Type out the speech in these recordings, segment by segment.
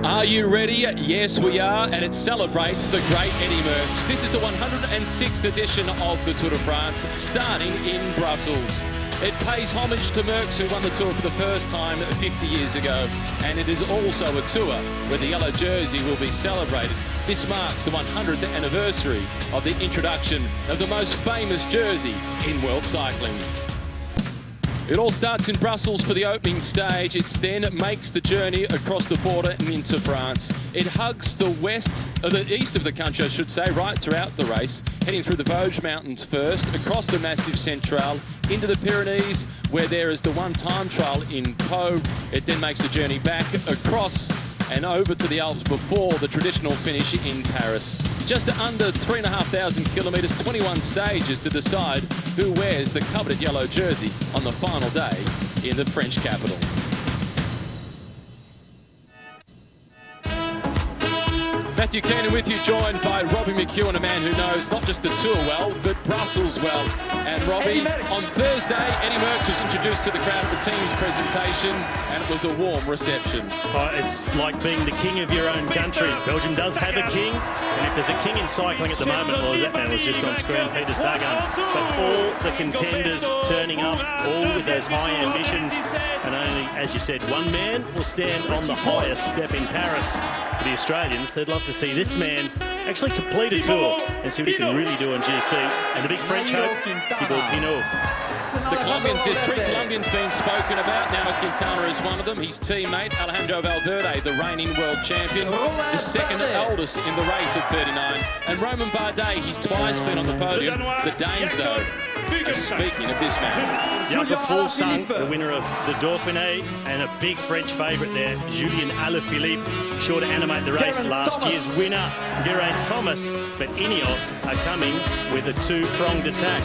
Are you ready? Yes, we are, and it celebrates the great Eddy Merckx. This is the 106th edition of the Tour de France, starting in Brussels. It pays homage to Merckx, who won the Tour for the first time 50 years ago, and it is also a tour where the yellow jersey will be celebrated. This marks the 100th anniversary of the introduction of the most famous jersey in world cycling. It all starts in Brussels for the opening stage. It then makes the journey across the border and into France. It hugs the east of the country, I should say, right throughout the race, heading through the Vosges Mountains first, across the Massif Central, into the Pyrenees, where there is the one-time trial in Pau. It then makes the journey back across and over to the Alps before the traditional finish in Paris. Just under 3,500 kilometres, 21 stages to decide who wears the coveted yellow jersey on the final day in the French capital. Matthew Keenan with you, joined by Robbie McEwen, a man who knows not just the Tour well, but Brussels well. And Robbie, on Thursday, Eddy Merckx was introduced to the crowd at the team's presentation, and it was a warm reception. It's like being the king of your own country. Belgium does have a king, and if there's a king in cycling at the moment, well, that man was just on screen, Peter Sagan. But all the contenders turning up, all with those high ambitions, and only, as you said, one man will stand on the highest step in Paris. For the Australians, they'd love to see this man actually complete a tour and see what he can really do on GC. And the big French hope, Thibaut Pinot. The Colombians, there's 3 Colombians being spoken about. Nairo Quintana is one of them. His teammate, Alejandro Valverde, the reigning world champion, the second oldest in the race at 39. And Romain Bardet, he's twice been on the podium. The Danes, though, are speaking of this man. Jakob Fuglsang, the winner of the Dauphiné, and a big French favourite there, Julien Alaphilippe, sure to animate the race. Last year's winner, Geraint Thomas, but Ineos are coming with a 2-pronged attack.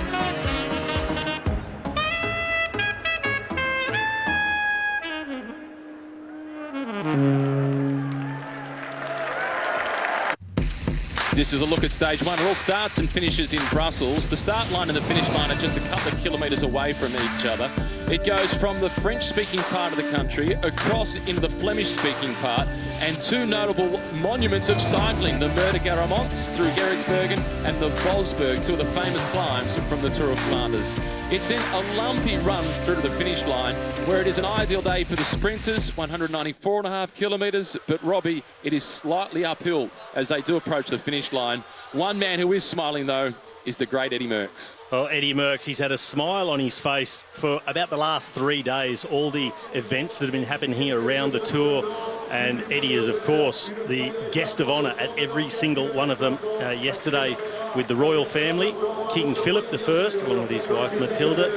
This is a look at stage 1. It all starts and finishes in Brussels. The start line and the finish line are just a couple of kilometres away from each other. It goes from the French-speaking part of the country across into the Flemish-speaking part, and 2 notable monuments of cycling, the Mer de Garamonts through Gerritsbergen and the Vosberg, 2 of the famous climbs from the Tour of Flanders. It's then a lumpy run through to the finish line, where it is an ideal day for the sprinters, 194.5 kilometres, but Robbie, it is slightly uphill as they do approach the finish line. One man who is smiling, though, is the great Eddy Merckx. Well, Eddy Merckx, he's had a smile on his face for about the last 3 days, all the events that have been happening here around the Tour. And Eddy is, of course, the guest of honour at every single one of them. Yesterday with the royal family, King Philip I, along with his wife Matilda.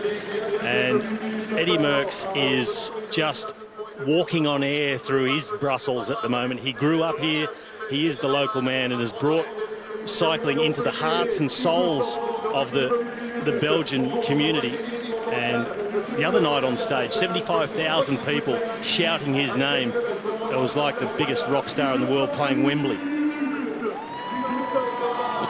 And Eddy Merckx is just walking on air through his Brussels at the moment. He grew up here. He is the local man and has brought cycling into the hearts and souls of the Belgian community. And the other night on stage, 75,000 people shouting his name. It was like the biggest rock star in the world playing Wembley. The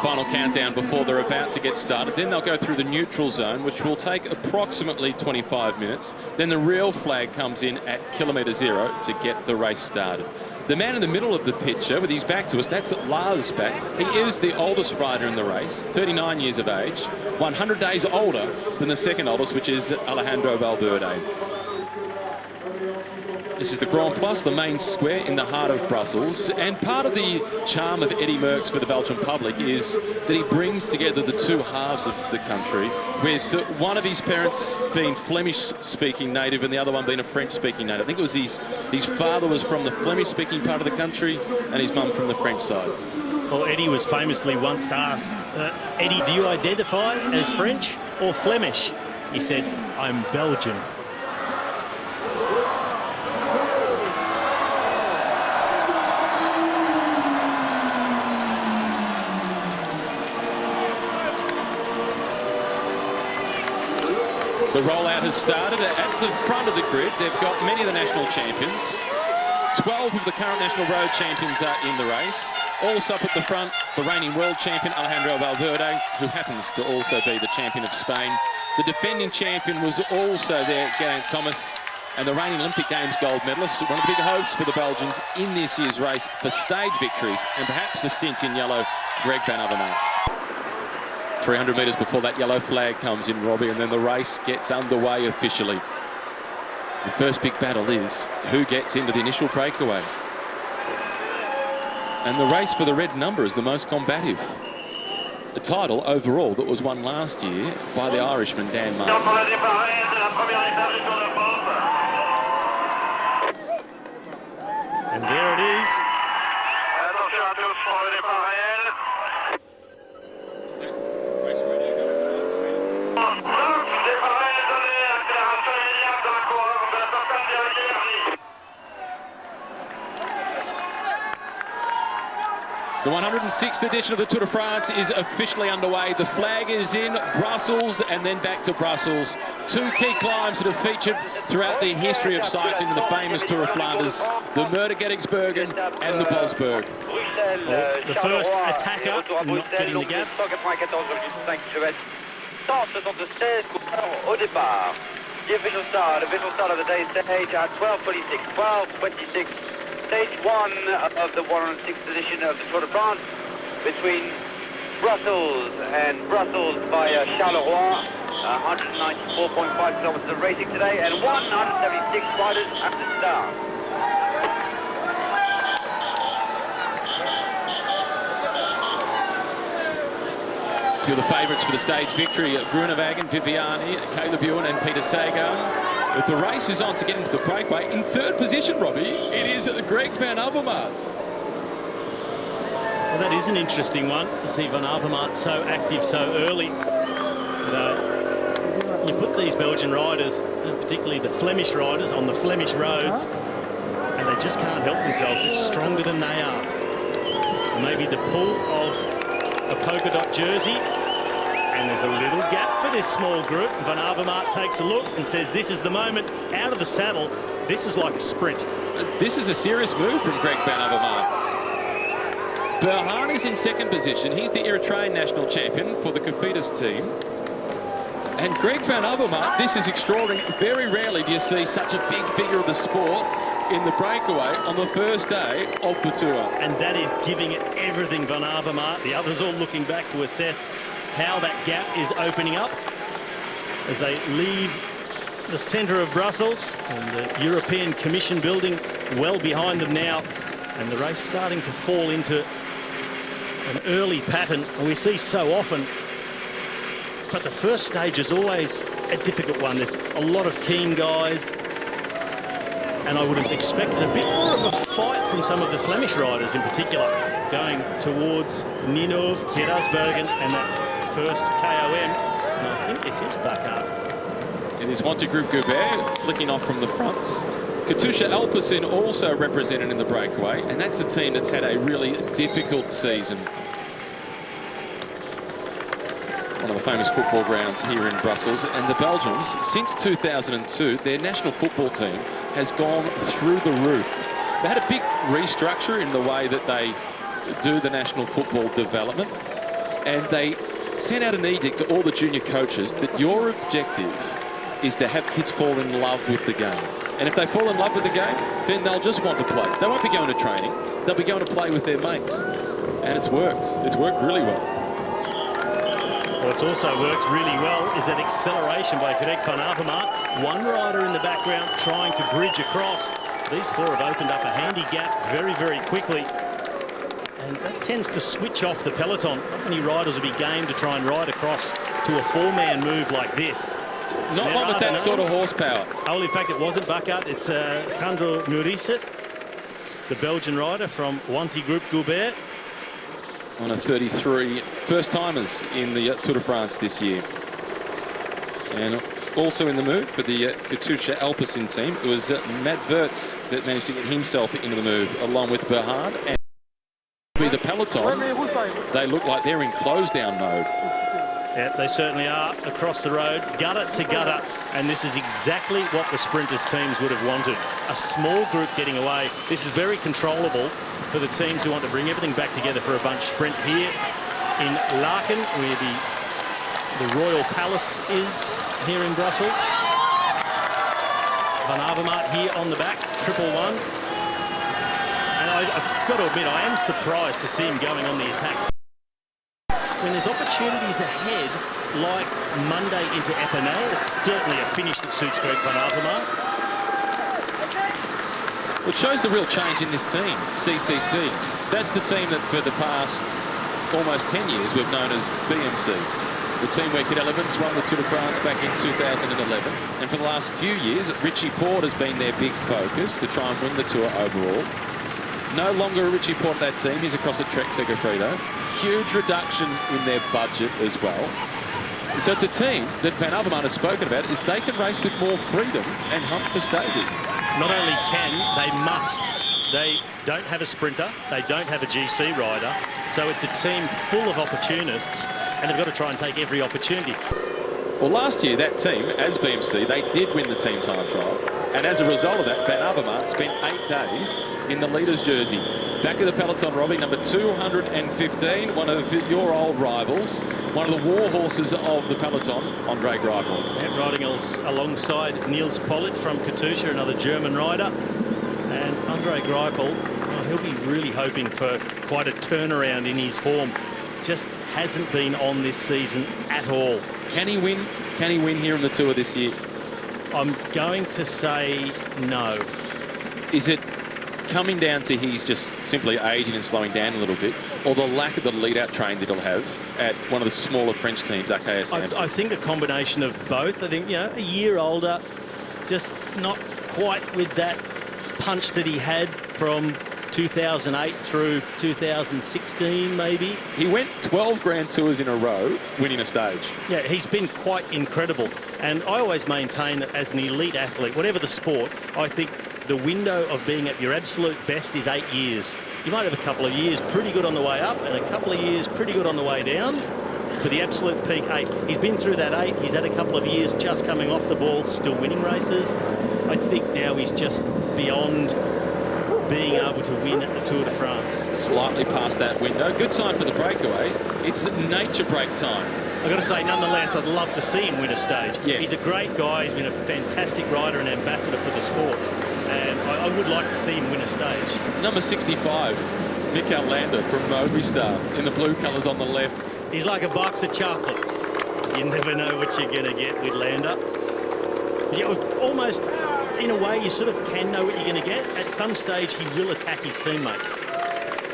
final countdown before they're about to get started. Then they'll go through the neutral zone, which will take approximately 25 minutes. Then the real flag comes in at kilometre 0 to get the race started. The man in the middle of the picture, with his back to us, that's Lars Bak. He is the oldest rider in the race, 39 years of age, 100 days older than the second oldest, which is Alejandro Valverde. This is the Grand Place, the main square in the heart of Brussels. And part of the charm of Eddy Merckx for the Belgian public is that he brings together the 2 halves of the country, with one of his parents being Flemish-speaking native and the other one being a French-speaking native. I think it was his father was from the Flemish-speaking part of the country and his mum from the French side. Well, Eddy was famously once asked, Eddy, do you identify as French or Flemish? He said, I'm Belgian. The rollout has started. At the front of the grid, they've got many of the national champions. 12 of the current national road champions are in the race. Also up at the front, the reigning world champion Alejandro Valverde, who happens to also be the champion of Spain. The defending champion was also there, Geraint Thomas. and the reigning Olympic Games gold medalist, one of the big hopes for the Belgians in this year's race for stage victories and perhaps a stint in yellow, Greg Van Avermaet. 300 metres before that yellow flag comes in, Robbie, and then the race gets underway officially. The first big battle is who gets into the initial breakaway. And the race for the red number is the most combative. A title overall that was won last year by the Irishman Dan Martin. And there it is. The 106th edition of the Tour de France is officially underway. The flag is in Brussels and then back to Brussels. Two key climbs that have featured throughout the history of cycling in the famous Tour of Flanders, the Meurder-Gettysburgen and the Bosberg. The first attacker not getting the gap. 176 coureurs au départ. The official start of the day's stage at 12:26. 12:26. Stage 1 of the 106th edition of the Tour de France between Brussels and Brussels via Charleroi. 194.5 kilometers of racing today and 176 riders at the start. A few of the favourites for the stage victory, Groenewegen, Viviani, Caleb Ewan and Peter Sagan. But the race is on to get into the breakaway. In third position, Robbie, it is Greg Van Avermaet. Well, that is an interesting one. You see Van Avermaet so active so early. But, you put these Belgian riders, particularly the Flemish riders, on the Flemish roads, and they just can't help themselves. It's stronger than they are. And maybe the pull of a polka dot jersey. And there's a little gap for this small group. Van Avermaet takes a look and says, this is the moment, out of the saddle. This is like a sprint. This is a serious move from Greg Van Avermaet. Berhan is in second position. He's the Eritrean national champion for the Cofidis team. And Greg Van Avermaet, this is extraordinary. Very rarely do you see such a big figure of the sport in the breakaway on the first day of the Tour. And that is giving it everything, Van Avermaet. The others all looking back to assess how that gap is opening up as they leave the centre of Brussels and the European Commission building well behind them now, and the race starting to fall into an early pattern we see so often. But the first stage is always a difficult one. There's a lot of keen guys, and I would have expected a bit more of a fight from some of the Flemish riders in particular, going towards Ninove, Kierazbergen and that first KOM, and I think this is Bakkart. It is Montegroup Goubert flicking off from the fronts. Katusha Alpecin also represented in the breakaway, and that's a team that's had a really difficult season. One of the famous football grounds here in Brussels, and the Belgians, since 2002, their national football team has gone through the roof. They had a big restructure in the way that they do the national football development, and they sent out an edict to all the junior coaches that your objective is to have kids fall in love with the game. And if they fall in love with the game, then they'll just want to play. They won't be going to training. They'll be going to play with their mates. And it's worked. It's worked really well. What's also worked really well is that acceleration by Greg Van Avermaet. One rider in the background trying to bridge across. These four have opened up a handy gap very, very quickly. And that tends to switch off the peloton. Not many riders will be game to try and ride across to a four-man move like this. Not one with that sort of horsepower. Oh, in fact, it wasn't Bakkart. It's Sandro Muriset, the Belgian rider from Montegroup Goubert. One of 33 first-timers in the Tour de France this year. And also in the move for the Katusha Alpecin team, it was Mads Wirtz that managed to get himself into the move, along with Berhan. And the peloton, they look like they're in close-down mode. Yeah, they certainly are, across the road, gutter to gutter, and this is exactly what the sprinters teams would have wanted. A small group getting away. This is very controllable for the teams who want to bring everything back together for a bunch sprint here in Laken, where the Royal Palace is here in Brussels. Van Avermaet here on the back, 111. And I've got to admit, I am surprised to see him going on the attack. When there's opportunities ahead, like Monday into Epinal, it's certainly a finish that suits Greg Van Avermaet. It shows the real change in this team, CCC. That's the team that for the past almost 10 years we've known as BMC. The team where Cadel Evans won the Tour de France back in 2011. And for the last few years, Richie Porte has been their big focus to try and win the Tour overall. No longer a Richie Porte that team, he's across at Trek Segafredo. Huge reduction in their budget as well. So it's a team that Van Avermaet has spoken about, is they can race with more freedom and hunt for stages. Not only can, they must. They don't have a sprinter, they don't have a GC rider, so it's a team full of opportunists, and they've got to try and take every opportunity. Well, last year, that team, as BMC, they did win the team time trial. And as a result of that, Van Avermaet spent 8 days in the leader's jersey. Back of the peloton, Robbie, number 215, one of your old rivals, one of the war horses of the peloton, Andre Greipel. Yeah, riding alongside Niels Pollitt from Katusha, another German rider. And Andre Greipel, well, he'll be really hoping for quite a turnaround in his form. Just hasn't been on this season at all. Can he win? Can he win here in the Tour this year? I'm going to say no. Is it coming down to he's just simply aging and slowing down a little bit, or the lack of the lead-out train that he'll have at one of the smaller French teams, RKS Samson? I think a combination of both. I think, you know, a year older, just not quite with that punch that he had from 2008 through 2016, maybe. He went 12 Grand Tours in a row, winning a stage. Yeah, he's been quite incredible. And I always maintain that as an elite athlete, whatever the sport, I think the window of being at your absolute best is 8 years. You might have a couple of years pretty good on the way up and a couple of years pretty good on the way down. For the absolute peak, 8. He's been through that 8. He's had a couple of years just coming off the ball, still winning races. I think now he's just beyond being able to win at the Tour de France. Slightly past that window. Good sign for the breakaway. It's nature break time. I've got to say, nonetheless, I'd love to see him win a stage. Yeah. He's a great guy. He's been a fantastic rider and ambassador for the sport. And I would like to see him win a stage. Number 65, Mikel Landa from Movistar, in the blue colours on the left. He's like a box of chocolates. You never know what you're going to get with Landa. Yeah, almost, in a way, you sort of can know what you're going to get. At some stage, he will attack his teammates.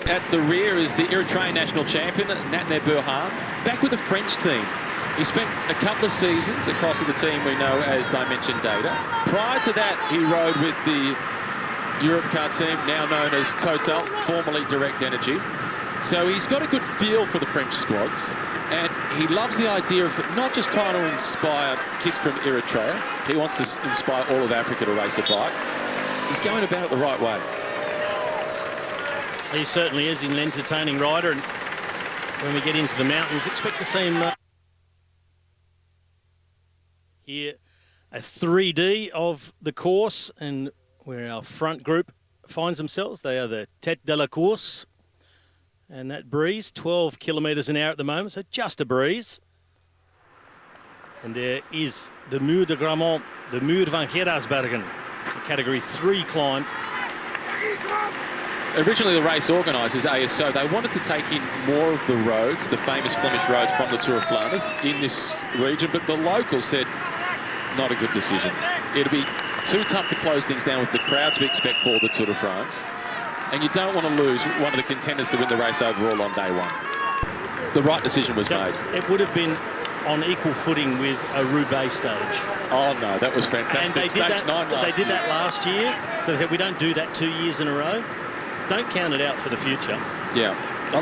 At the rear is the Eritrean national champion, Natner Burhan, back with the French team. He spent a couple of seasons across the team we know as Dimension Data. Prior to that, he rode with the Europcar team, now known as Total, formerly Direct Energy. So he's got a good feel for the French squads, and he loves the idea of not just trying to inspire kids from Eritrea. He wants to inspire all of Africa to race a bike. He's going about it the right way. He certainly is an entertaining rider, and when we get into the mountains, expect to see him here, a 3D of the course, and where our front group finds themselves. They are the Tête de la Course, and that breeze, 12 kilometres an hour at the moment, so just a breeze. And there is the Muur de Grammont, the Muur van Gerardsbergen, a Category 3 climb. Originally, the race organisers, ASO, they wanted to take in more of the roads, the famous Flemish roads from the Tour of Flanders in this region, but the locals said, not a good decision. It'll be too tough to close things down with the crowds we expect for the Tour de France, and you don't want to lose one of the contenders to win the race overall on day one. The right decision was made. It would have been on equal footing with a Roubaix stage. Oh no, that was fantastic. And they did Stage 9 last They did year. that last year, so they said we don't do that 2 years in a row. Don't count it out for the future. Yeah.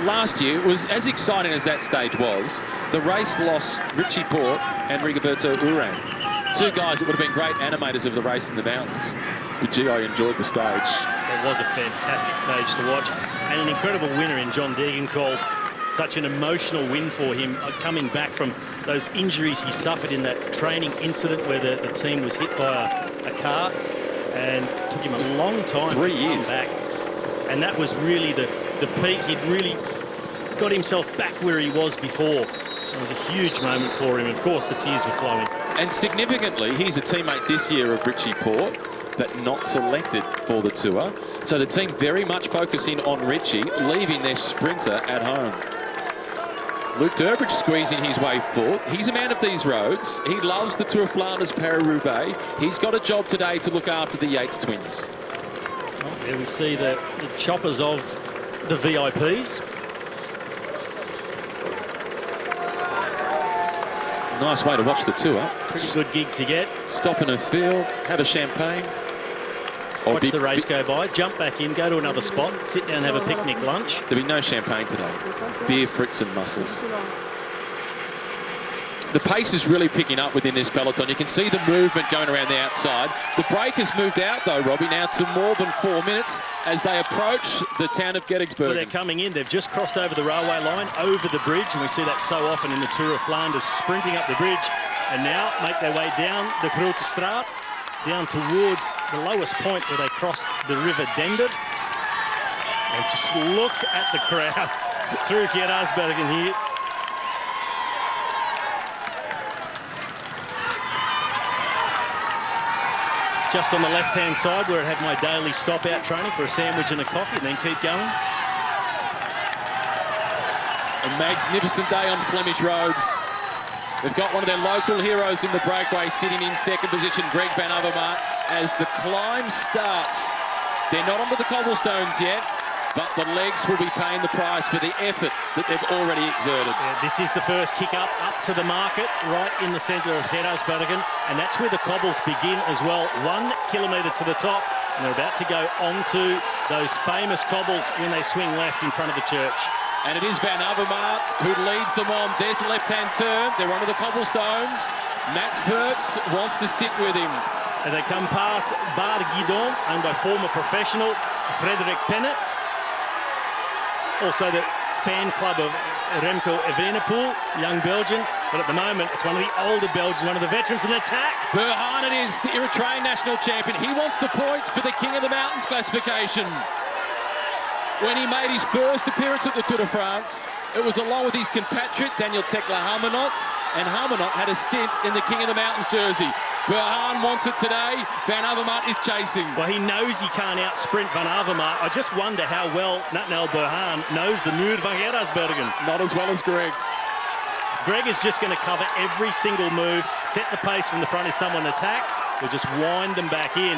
Last year was as exciting as that stage was. The race lost Richie Porte and Rigoberto Urán. Two guys that would have been great animators of the race in the mountains. But gee, I enjoyed the stage. It was a fantastic stage to watch, and an incredible winner in John Degenkolb. Such an emotional win for him, coming back from those injuries he suffered in that training incident where the team was hit by a car, and it took him a long time 3 to years. come back. And that was really the peak. He'd really got himself back where he was before. It was a huge moment for him. Of course, the tears were flowing. And significantly, he's a teammate this year of Richie Porte. but not selected for the tour. So the team very much focusing on Richie, leaving their sprinter at home. Luke Durbridge squeezing his way forward. He's a man of these roads. He loves the Tour of Flanders Paris-Roubaix. He's got a job today to look after the Yates twins. Well, there we see the choppers of the VIPs. Nice way to watch the tour. Pretty good gig to get. Stop in a field, have a champagne. Watch the race go by, jump back in, go to another spot, sit down, have a picnic lunch. There'll be no champagne today. Beer, Fritz and mussels. The pace is really picking up within this peloton. You can see the movement going around the outside. The break has moved out though, Robbie, now to more than 4 minutes as they approach the town of Gettysburg. Well, they're coming in. They've just crossed over the railway line, over the bridge, and we see that so often in the Tour of Flanders, sprinting up the bridge, and now make their way down the Grote Straat, down towards the lowest point where they cross the River Dender. And just look at the crowds through Geraardsbergen here. Just on the left-hand side where I had my daily stop-out training for a sandwich and a coffee, and then keep going. A magnificent day on Flemish roads. They've got one of their local heroes in the breakaway sitting in second position, Greg Van Avermaet, as the climb starts. They're not onto the cobblestones yet, but the legs will be paying the price for the effort that they've already exerted. Yeah, this is the first kick up to the market, right in the centre of Geraardsbergen, and that's where the cobbles begin as well. 1 kilometre to the top, and they're about to go onto those famous cobbles when they swing left in front of the church. And it is Van Avermaet who leads them on. There's the left-hand turn. They're onto the cobblestones. Mats Wirtz wants to stick with him. And they come past Bar Guidon, owned by former professional Frederik Pennant. Also the fan club of Remco Evenepoel, young Belgian. But at the moment, it's one of the older Belgians, one of the veterans in attack. Burhan it is, the Eritrean national champion. He wants the points for the King of the Mountains classification. When he made his first appearance at the Tour de France, it was along with his compatriot Daniel Tekla Harmonot, and Harmonot had a stint in the King of the Mountains jersey. Burhan wants it today. Van Avermaet is chasing. Well, he knows he can't out-sprint Van Avermaet. I just wonder how well Nathaniel Burhan knows the Muur van Geraardsbergen. Not as well as Greg. Greg is just going to cover every single move, set the pace from the front if someone attacks. He'll just wind them back in.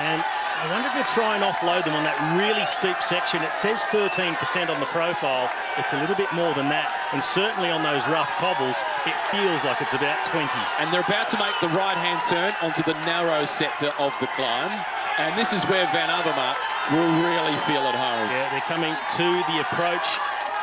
And I wonder if they'll try and offload them on that really steep section. It says 13% on the profile. It's a little bit more than that. And certainly on those rough cobbles, it feels like it's about 20. And they're about to make the right-hand turn onto the narrow sector of the climb. And this is where Van Avermaet will really feel at home. Yeah, they're coming to the approach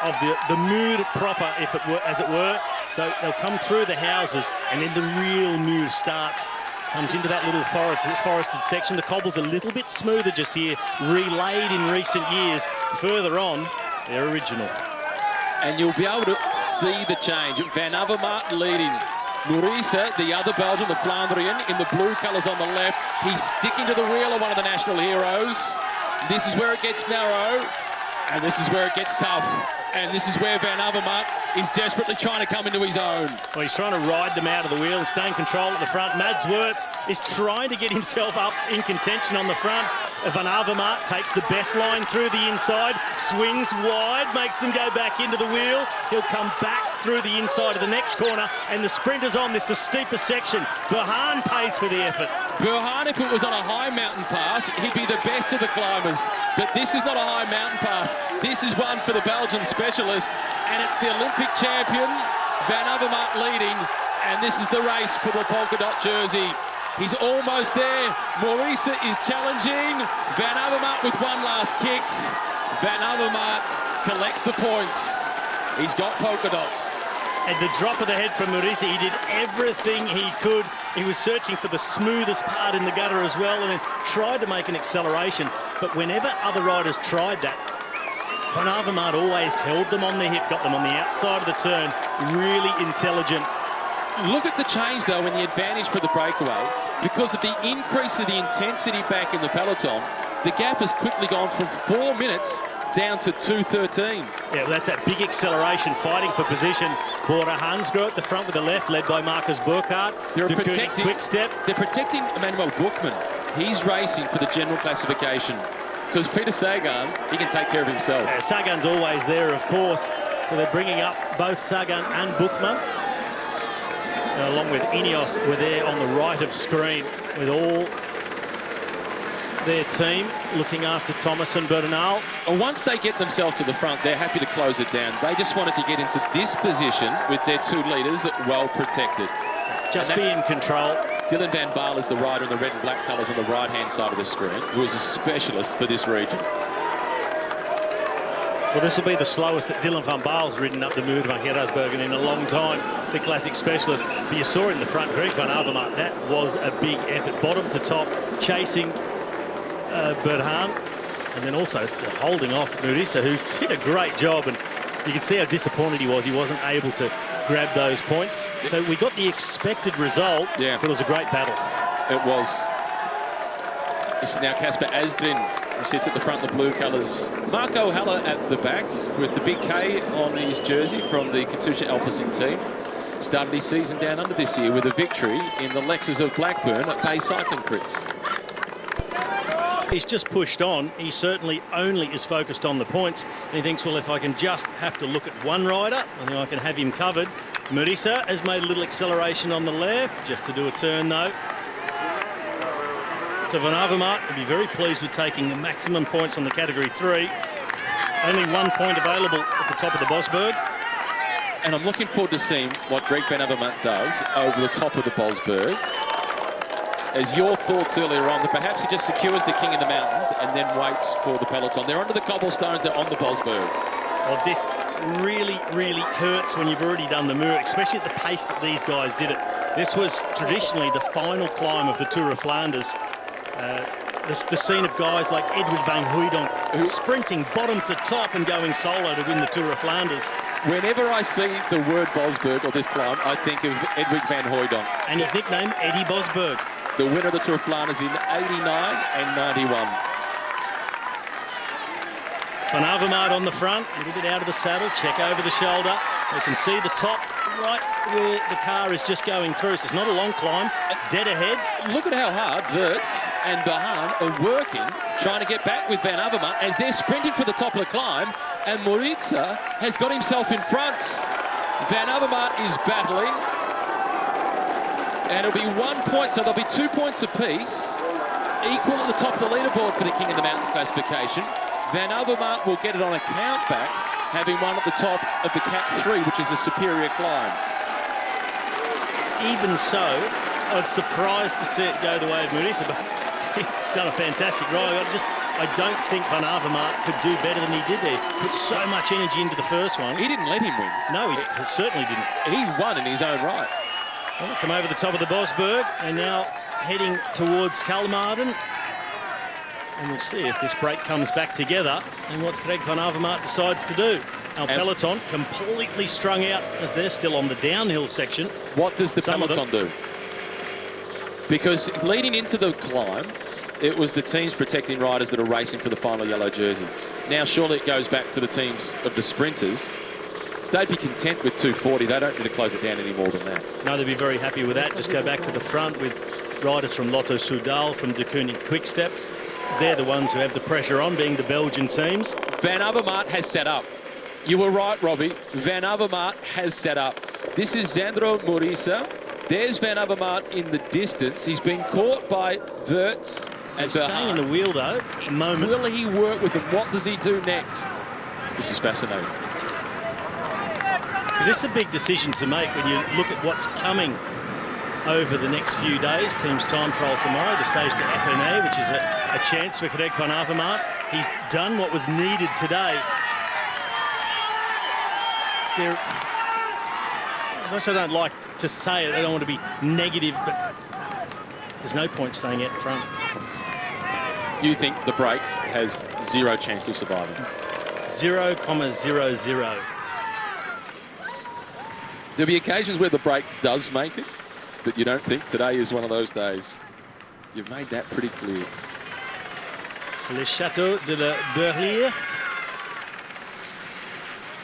of the Muur proper, if it were, as it were. So they'll come through the houses, and then the real Muur starts. Comes into that little forested section. The cobble's a little bit smoother just here, relayed in recent years. Further on, they're original. And you'll be able to see the change. Van Avermaet leading. Maurice, the other Belgian, the Flandrian, in the blue colours on the left. He's sticking to the wheel of one of the national heroes. This is where it gets narrow, and this is where it gets tough. And this is where Van Avermaet is desperately trying to come into his own. Well, he's trying to ride them out of the wheel and stay in control at the front. Mats Wirtz is trying to get himself up in contention on the front. Van Avermaet takes the best line through the inside, swings wide, makes them go back into the wheel. He'll come back through the inside of the next corner, and the sprinter's on this, the steeper section. Burhan pays for the effort. Burhan, if it was on a high mountain pass, he'd be the best of the climbers. But this is not a high mountain pass. This is one for the Belgian specialist, and it's the Olympic champion, Van Avermaet leading, and this is the race for the polka dot jersey. He's almost there. Maurice is challenging. Van Avermaet with one last kick. Van Avermaet collects the points. He's got polka dots. And the drop of the head from Maurice, he did everything he could. He was searching for the smoothest part in the gutter as well, and then tried to make an acceleration. But whenever other riders tried that, Van Avermaet always held them on the hip, got them on the outside of the turn. Really intelligent. Look at the change, though, in the advantage for the breakaway. Because of the increase of the intensity back in the peloton, the gap has quickly gone from 4 minutes down to 2:13. Yeah, well, that's that big acceleration, fighting for position. Bora Hansgrohe at the front with the left, led by Marcus Burkhardt. They're protecting Quick step. They're protecting Emmanuel Buchmann. He's racing for the general classification because Peter Sagan, he can take care of himself. Yeah, Sagan's always there, of course. So they're bringing up both Sagan and Bookman. And along with Ineos, we're there on the right of screen with all their team looking after Thomas and Bernal. And once they get themselves to the front, they're happy to close it down. They just wanted to get into this position with their 2 leaders well protected. Just be in control. Dylan van Baarle is the rider in the red and black colours on the right-hand side of the screen, who is a specialist for this region. Well, this will be the slowest that Dylan van Baarle's ridden up the Muur van Geraardsbergen in a long time, the classic specialist. But you saw in the front, Greg van Avermaet, that was a big effort, bottom to top, chasing Burhan, and then also holding off Murisa, who did a great job, and you can see how disappointed he was. He wasn't able to grab those points. So we got the expected result, but it was a great battle. It was. This is now Casper Asgreen, who sits at the front in the blue colours. Marco Haller at the back with the big K on his jersey from the Katusha Alpecin team. Started his season down under this year with a victory in the Lexus of Blackburn at Bay Cycling Crits. He's just pushed on. He certainly only is focused on the points. And he thinks, well, if I can just have to look at one rider, I think I can have him covered. Murisa has made a little acceleration on the left, just to do a turn, though. So Van Avermaet will be very pleased with taking the maximum points on the Category 3. Only 1 point available at the top of the Bosberg. And I'm looking forward to seeing what Greg van Avermaet does over the top of the Bosberg. As your thoughts earlier on, that perhaps he just secures the King of the Mountains and then waits for the peloton. They're under the cobblestones, they're on the Bosberg. Well, this really, really hurts when you've already done the Muur, especially at the pace that these guys did it. This was traditionally the final climb of the Tour of Flanders. The scene of guys like Edward van Hooydonk sprinting bottom to top and going solo to win the Tour of Flanders. Whenever I see the word Bosberg or this climb, I think of Edward van Hooydonk. And his nickname, Eddie Bosberg. The winner of the Tour of Flanders in 89 and 91. Van Avermaet on the front, a little bit out of the saddle, check over the shoulder. You can see the top right where the car is just going through. So it's not a long climb, dead ahead. Look at how hard Wirtz and Bahan are working, trying to get back with Van Avermaet as they're sprinting for the top of the climb, and Murisa has got himself in front. Van Avermaet is battling. And it'll be 1 point, so there'll be 2 points apiece, equal at the top of the leaderboard for the King of the Mountains classification. Van Avermaet will get it on a count back, having won at the top of the Cat 3, which is a superior climb. Even so, I'm surprised to see it go the way of Murisa, but he's done a fantastic ride. I don't think Van Avermaet could do better than he did there. Put so much energy into the first one. He didn't let him win. No, he certainly didn't. He won in his own right. Well, come over the top of the Bosberg and now heading towards Kalmaden. And we'll see if this break comes back together and what Greg van Avermaet decides to do. Our peloton completely strung out as they're still on the downhill section. What does the peloton do? Because leading into the climb, it was the teams protecting riders that are racing for the final yellow jersey. Now surely it goes back to the teams of the sprinters. They'd be content with 240. They don't need to close it down any more than that. No, they'd be very happy with that. Just go back to the front with riders from Lotto Soudal, from De Koning Quickstep. They're the ones who have the pressure on, being the Belgian teams. Van Avermaet has set up. You were right, Robbie. Van Avermaet has set up. This is Sandro Murisa. There's Van Avermaet in the distance. He's been caught by Wirtz and staying in the wheel, though, at the moment. Will he work with them? What does he do next? This is fascinating. This is a big decision to make when you look at what's coming over the next few days. Team's time trial tomorrow, the stage to Epernay, which is a chance for Greg van Avermaet. He's done what was needed today. I also don't like to say it, I don't want to be negative, but there's no point staying out front. You think the break has zero chance of surviving? 0,00. There'll be occasions where the break does make it, but you don't think today is one of those days. You've made that pretty clear. Le Chateau de la Berlière.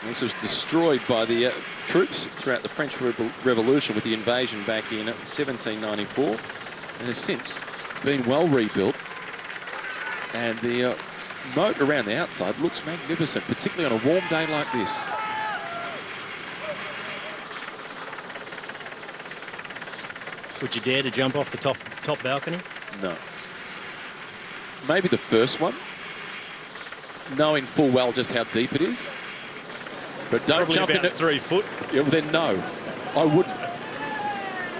This was destroyed by the troops throughout the French Revolution with the invasion back in 1794, and has since been well rebuilt. And the moat around the outside looks magnificent, particularly on a warm day like this. Would you dare to jump off the top balcony? No. Maybe the first one, knowing full well just how deep it is. But don't Probably jump about into 3 foot. Yeah, well then no, I wouldn't.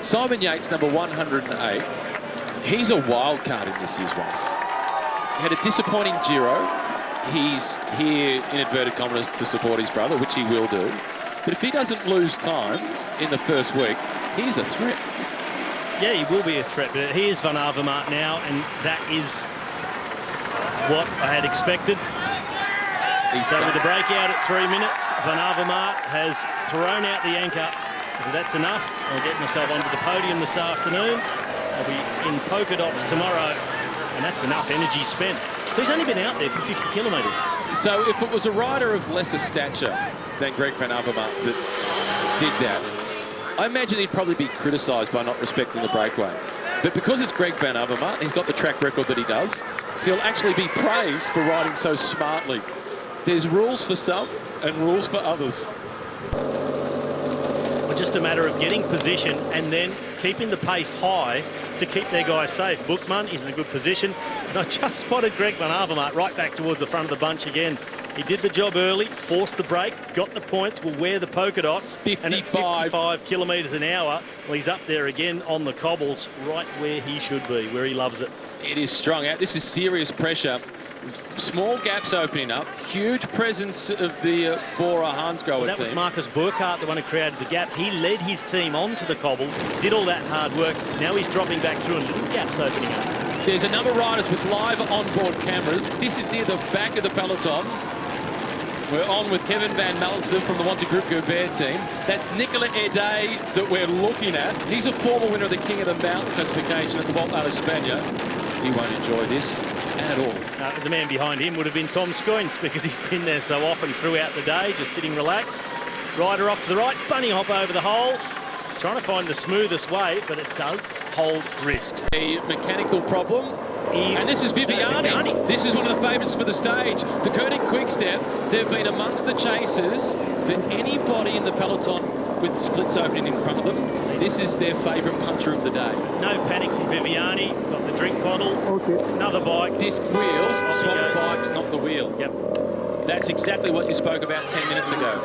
Simon Yates, number 108. He's a wild card in this year's race. He had a disappointing Giro. He's here in inverted commas to support his brother, which he will do. But if he doesn't lose time in the first week, he's a threat. Yeah, he will be a threat, but here's Van Avermaet now, and that is what I had expected. So with the breakout at 3 minutes, Van Avermaet has thrown out the anchor. So that's enough. I'll get myself onto the podium this afternoon. I'll be in polka dots tomorrow, and that's enough energy spent. So he's only been out there for 50 kilometres. So if it was a rider of lesser stature than Greg Van Avermaet that did that, I imagine he'd probably be criticised by not respecting the breakaway. But because it's Greg Van Avermaet, he's got the track record that he does, he'll actually be praised for riding so smartly. There's rules for some and rules for others. Well, just a matter of getting position and then keeping the pace high to keep their guys safe. Bookman is in a good position. And I just spotted Greg Van Avermaet right back towards the front of the bunch again. He did the job early, forced the break, got the points, will wear the polka dots. 55. And at 55 kilometres an hour, well, he's up there again on the cobbles, right where he should be, where he loves it. It is strung out. This is serious pressure. Small gaps opening up. Huge presence of the Bora Hansgrohe team. That was Marcus Burkhardt, the one who created the gap. He led his team onto the cobbles, did all that hard work. Now he's dropping back through and little gaps opening up. There's a number of riders with live onboard cameras. This is near the back of the peloton. We're on with Kevin Van Malsen from the Wanty Group Gobert team. That's Nicola Ede that we're looking at. He's a former winner of the King of the Mounts classification at the Volta a España. He won't enjoy this at all. The man behind him would have been Tom Scoins because he's been there so often throughout the day, just sitting relaxed. Rider off to the right, bunny hop over the hole. Trying to find the smoothest way, but it does hold risks. A mechanical problem. And this is Viviani. This is one of the favourites for the stage. De Koning Quickstep, they've been amongst the chasers for anybody in the peloton with splits opening in front of them. This is their favourite puncher of the day. No panic from Viviani. Got the drink bottle. Okay. Another bike. Disc wheels, swap bikes, not the wheel. Yep. That's exactly what you spoke about 10 minutes ago.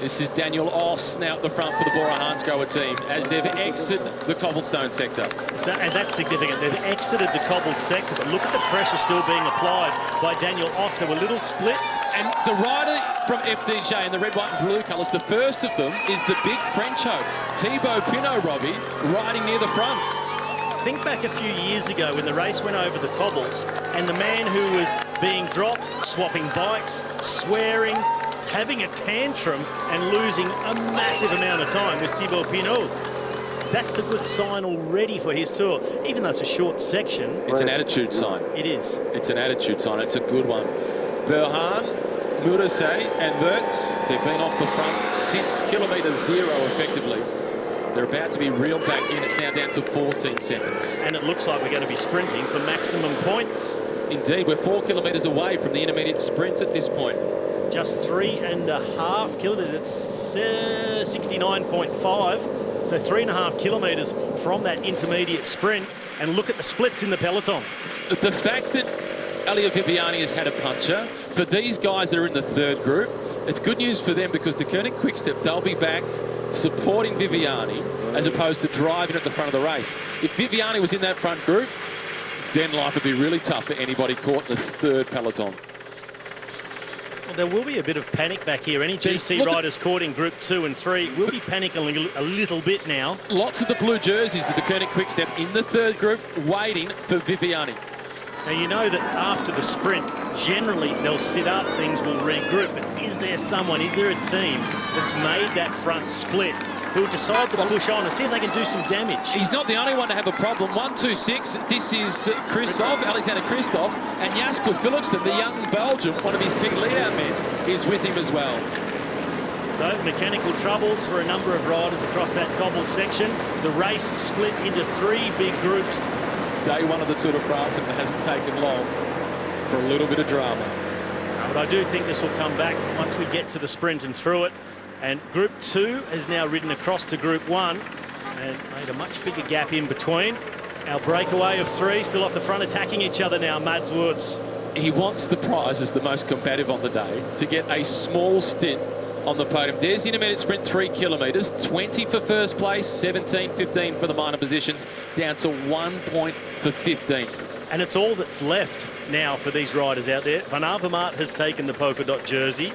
This is Daniel Oss now at the front for the Bora Hansgrohe team as they've exited the cobblestone sector. And that's significant. They've exited the cobbled sector, but look at the pressure still being applied by Daniel Oss. There were little splits. And the rider from FDJ in the red, white and blue colours, the first of them is the big Frencho, Thibaut Pinot, Robbie, riding near the front. Think back a few years ago when the race went over the cobbles and the man who was being dropped, swapping bikes, swearing, having a tantrum and losing a massive amount of time was Thibaut Pinot. That's a good sign already for his tour, even though it's a short section. It's an attitude sign. It is. It's an attitude sign. It's a good one. Berhan, Murasey and Wirtz, they've been off the front since kilometre 0 effectively. They're about to be reeled back in. It's now down to 14 seconds. And it looks like we're going to be sprinting for maximum points. Indeed, we're 4 kilometres away from the intermediate sprint at this point. Just 3.5 kilometres, it's 69.5. So 3.5 kilometres from that intermediate sprint. And look at the splits in the peloton. The fact that Elia Viviani has had a puncher, for these guys that are in the third group, it's good news for them because De Koning Quickstep, they'll be back supporting Viviani as opposed to driving at the front of the race. If Viviani was in that front group, then life would be really tough for anybody caught in this third peloton. Well, there will be a bit of panic back here. Any GC riders caught in Group 2 and 3 will be panicking a little bit now. Lots of the blue jerseys, the De Koning Quickstep in the third group, waiting for Viviani. Now, you know that after the sprint, generally they'll sit up, things will regroup. But is there someone, is there a team that's made that front split who'll decide to push on and see if they can do some damage? He's not the only one to have a problem. 1-2-6, this is Christophe, Alexander Christophe, and Jasper Philipsen, the young Belgian, one of his key lead-out men, is with him as well. So, mechanical troubles for a number of riders across that cobbled section. The race split into 3 big groups. day one of the Tour de France, and it hasn't taken long for a little bit of drama. But I do think this will come back once we get to the sprint and through it. And Group 2 has now ridden across to Group 1 and made a much bigger gap in between. Our breakaway of 3 still off the front, attacking each other now, Mads Wurz. He wants the prize as the most combative on the day to get a small stint on the podium. There's the intermediate sprint, 3 kilometres, 20 for first place, 17-15 for the minor positions, down to 1 point for 15th. And it's all that's left now for these riders out there. Van Avermaet has taken the polka dot jersey.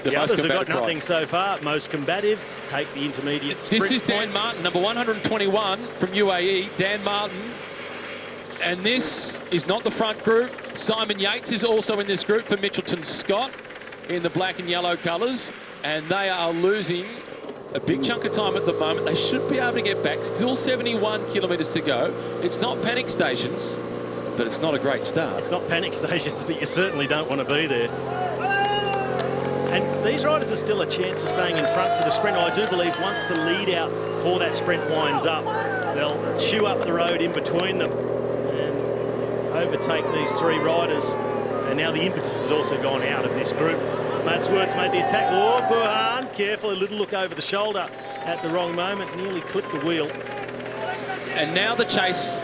The others have got nothing so far. Most combative take the intermediate sprint This is Dan points. Martin, number 121 from UAE. Dan Martin. And this is not the front group. Simon Yates is also in this group for Mitchelton Scott in the black and yellow colours. And they are losing a big chunk of time at the moment. They should be able to get back. Still 71 kilometres to go. It's not panic stations, but it's not a great start. It's not panic stations, but you certainly don't want to be there. And these riders are still a chance of staying in front for the sprint. I do believe once the lead out for that sprint winds up, they'll chew up the road in between them and overtake these 3 riders. And now the impetus has also gone out of this group. Mads Wurz made the attack. Oh, Burhan, careful, a little look over the shoulder at the wrong moment, nearly clipped the wheel. And now the chase,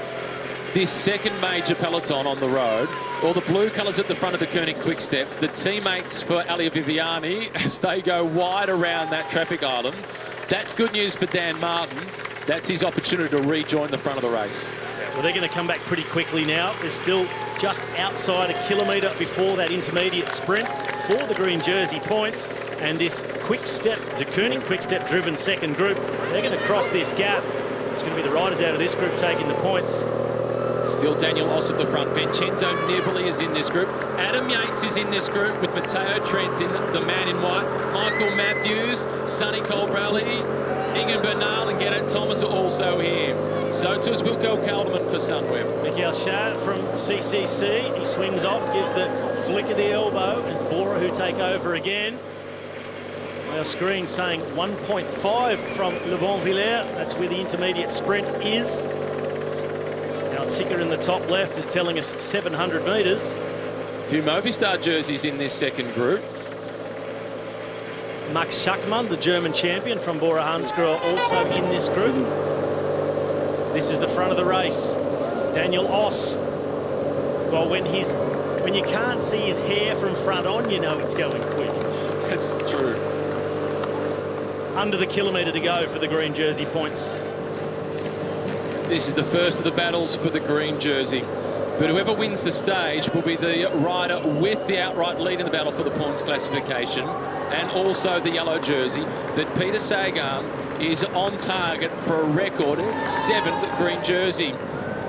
this second major peloton on the road. All the blue colours at the front of the Koenig Quick-Step. The teammates for Elia Viviani as they go wide around that traffic island. That's good news for Dan Martin. That's his opportunity to rejoin the front of the race. Well, they're going to come back pretty quickly now. They're still just outside a kilometre before that intermediate sprint for the green jersey points. And this Quick-Step, the Koenig Quick-Step driven second group, they're going to cross this gap. It's going to be the riders out of this group taking the points. Still Daniel Oss at the front. Vincenzo Nibali is in this group. Adam Yates is in this group with Matteo Trentin, the man in white. Michael Matthews, Sonny Colbrelli, Egan Bernal and Geraint Thomas are also here. So too is Wilco Kelderman for Sunweb. Michael Schad from CCC. He swings off, gives the flick of the elbow as Bora who take over again. Our screen saying 1.5 from Le Bonvillers. That's where the intermediate sprint is. Our ticker in the top left is telling us 700 metres. A few Movistar jerseys in this second group. Max Schachmann, the German champion from Bora Hansgrohe, also in this group. This is the front of the race. Daniel Oss. Well, when you can't see his hair from front on, you know it's going quick. That's true. Under the kilometre to go for the green jersey points. This is the first of the battles for the green jersey. But whoever wins the stage will be the rider with the outright lead in the battle for the points classification and also the yellow jersey. But Peter Sagan is on target for a record 7th green jersey.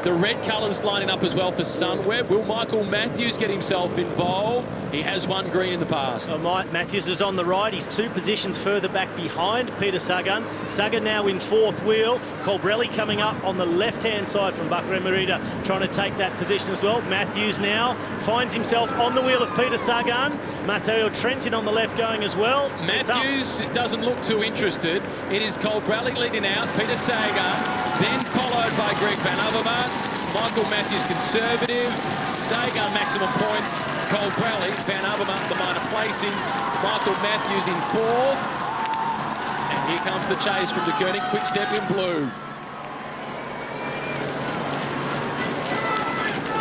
The red colours lining up as well for Sunweb. Will Michael Matthews get himself involved? He has won green in the past. So Matthews is on the right. He's 2 positions further back behind Peter Sagan. Sagan now in 4th wheel. Colbrelli coming up on the left-hand side from Bahrain Merida, trying to take that position as well. Matthews now finds himself on the wheel of Peter Sagan. Matteo Trentin on the left going as well. Matthews doesn't look too interested. It is Colbrelli leading out, Peter Sagan, then followed by Greg Van Avermaet. Michael Matthews conservative, Sagan maximum points, Colbrelli, Van Avermaet the minor placings, Michael Matthews in 4th. And here comes the chase from the Koenig Quick-Step in blue.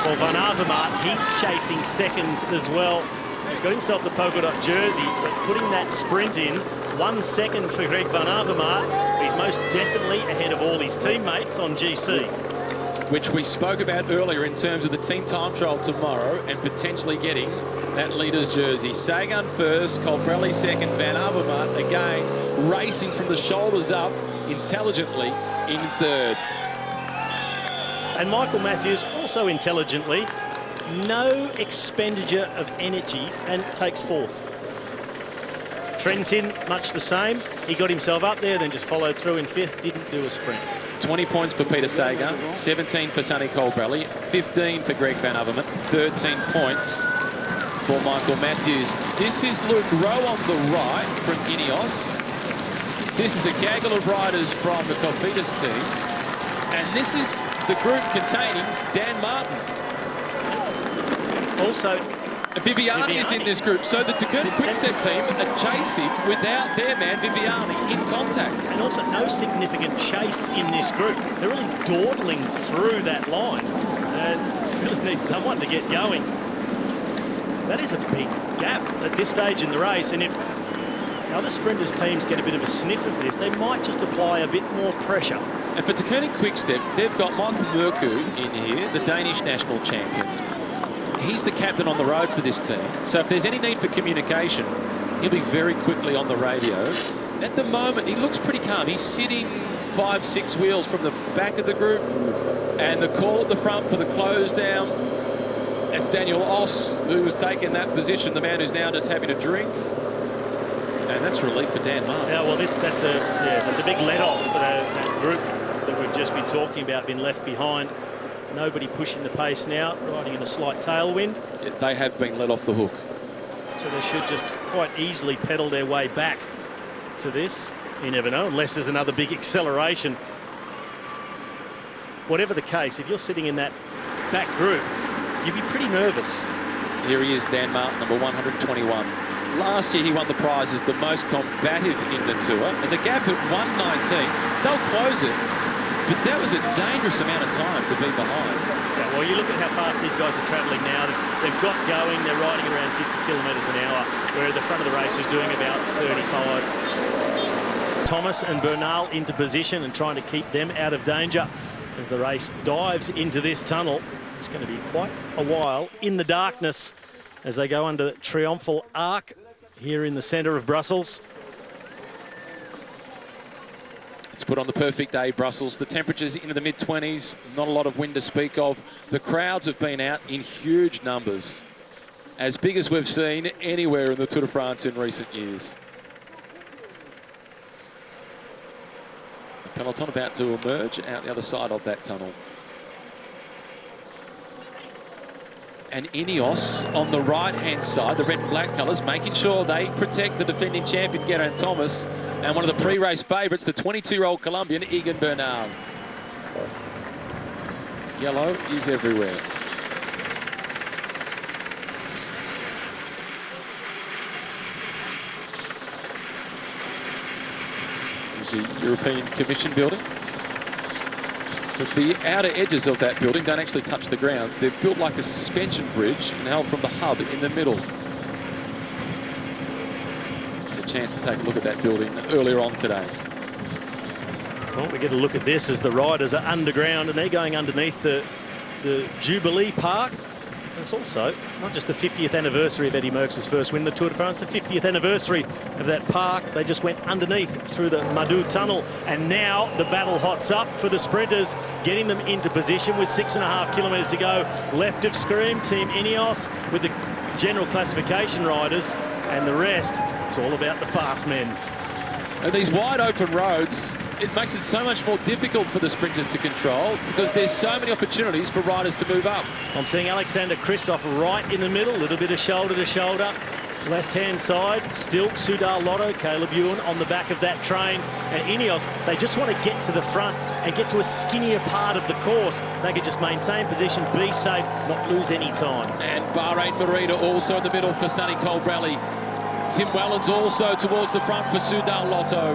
Well, Van Avermaet, he's chasing seconds as well. He's got himself the polka dot jersey, but putting that sprint in, 1 second for Greg Van Avermaet. He's most definitely ahead of all his teammates on GC. Which we spoke about earlier in terms of the team time trial tomorrow and potentially getting that leader's jersey. Sagan first, Colbrelli second, Van Avermaet again racing from the shoulders up intelligently in 3rd. And Michael Matthews also intelligently, no expenditure of energy and takes 4th. Trentin, much the same. He got himself up there, then just followed through in 5th, didn't do a sprint. 20 points for Peter Sagan, 17 for Sonny Colbrelli, 15 for Greg Van Avermaet, 13 points for Michael Matthews. This is Luke Rowe on the right from Ineos. This is a gaggle of riders from the Cofidis team. And this is the group containing Dan Martin. Also, Viviani is in this group, so the Takuni Quickstep team are chasing without their man Viviani in contact. And also no significant chase in this group. They're really dawdling through that line and really need someone to get going. That is a big gap at this stage in the race, and if other sprinters' teams get a bit of a sniff of this, they might just apply a bit more pressure. And for Takuni Quickstep, they've got Michael Murku in here, the Danish national champion. He's the captain on the road for this team. So if there's any need for communication, he'll be very quickly on the radio. At the moment, he looks pretty calm. He's sitting 5-6 wheels from the back of the group. And the call at the front for the close down, that's Daniel Oss, who was taking that position, the man who's now just happy to drink. And that's relief for Dan Martin. Yeah, well, that's a big let-off for that group that we've just been talking about, been left behind. Nobody pushing the pace now, riding in a slight tailwind. Yeah, they have been let off the hook. So they should just quite easily pedal their way back to this. You never know, unless there's another big acceleration. Whatever the case, if you're sitting in that back group, you'd be pretty nervous. Here he is, Dan Martin, number 121. Last year he won the prize as the most combative in the Tour, and the gap at 119, they'll close it, but that was a dangerous amount of time to be behind. Yeah, well, you look at how fast these guys are travelling now. They've got going, they're riding around 50 kilometres an hour, where the front of the race is doing about 35. Thomas and Bernal into position and trying to keep them out of danger as the race dives into this tunnel. It's going to be quite a while in the darkness as they go under the Triumphal Arc here in the centre of Brussels. It's put on the perfect day, Brussels. The temperatures into the mid-20s, not a lot of wind to speak of. The crowds have been out in huge numbers, as big as we've seen anywhere in the Tour de France in recent years. The peloton about to emerge out the other side of that tunnel. And Ineos on the right-hand side, the red and black colours, making sure they protect the defending champion, Geraint Thomas, and one of the pre-race favourites, the 22-year-old Colombian, Egan Bernal. Yellow is everywhere. There's the European Commission building. But the outer edges of that building don't actually touch the ground. They're built like a suspension bridge and held from the hub in the middle. A chance to take a look at that building earlier on today. Well, we get a look at this as the riders are underground and they're going underneath the Jubilee Park. It's also not just the 50th anniversary of Eddie Merckx's first win in the Tour de France, the 50th anniversary of that park. They just went underneath through the Madou Tunnel, and now the battle hots up for the sprinters, getting them into position with 6.5 kilometres to go. Left of screen, Team Ineos with the general classification riders, and the rest, it's all about the fast men. And these wide open roads, it makes it so much more difficult for the sprinters to control because there's so many opportunities for riders to move up. I'm seeing Alexander Kristoff right in the middle, a little bit of shoulder to shoulder. Left-hand side, still Soudal Lotto, Caleb Ewan on the back of that train. And Ineos, they just want to get to the front and get to a skinnier part of the course. They could just maintain position, be safe, not lose any time. And Bahrain Merida also in the middle for Sonny Colbrelli. Tim Wellens also towards the front for Soudal Lotto.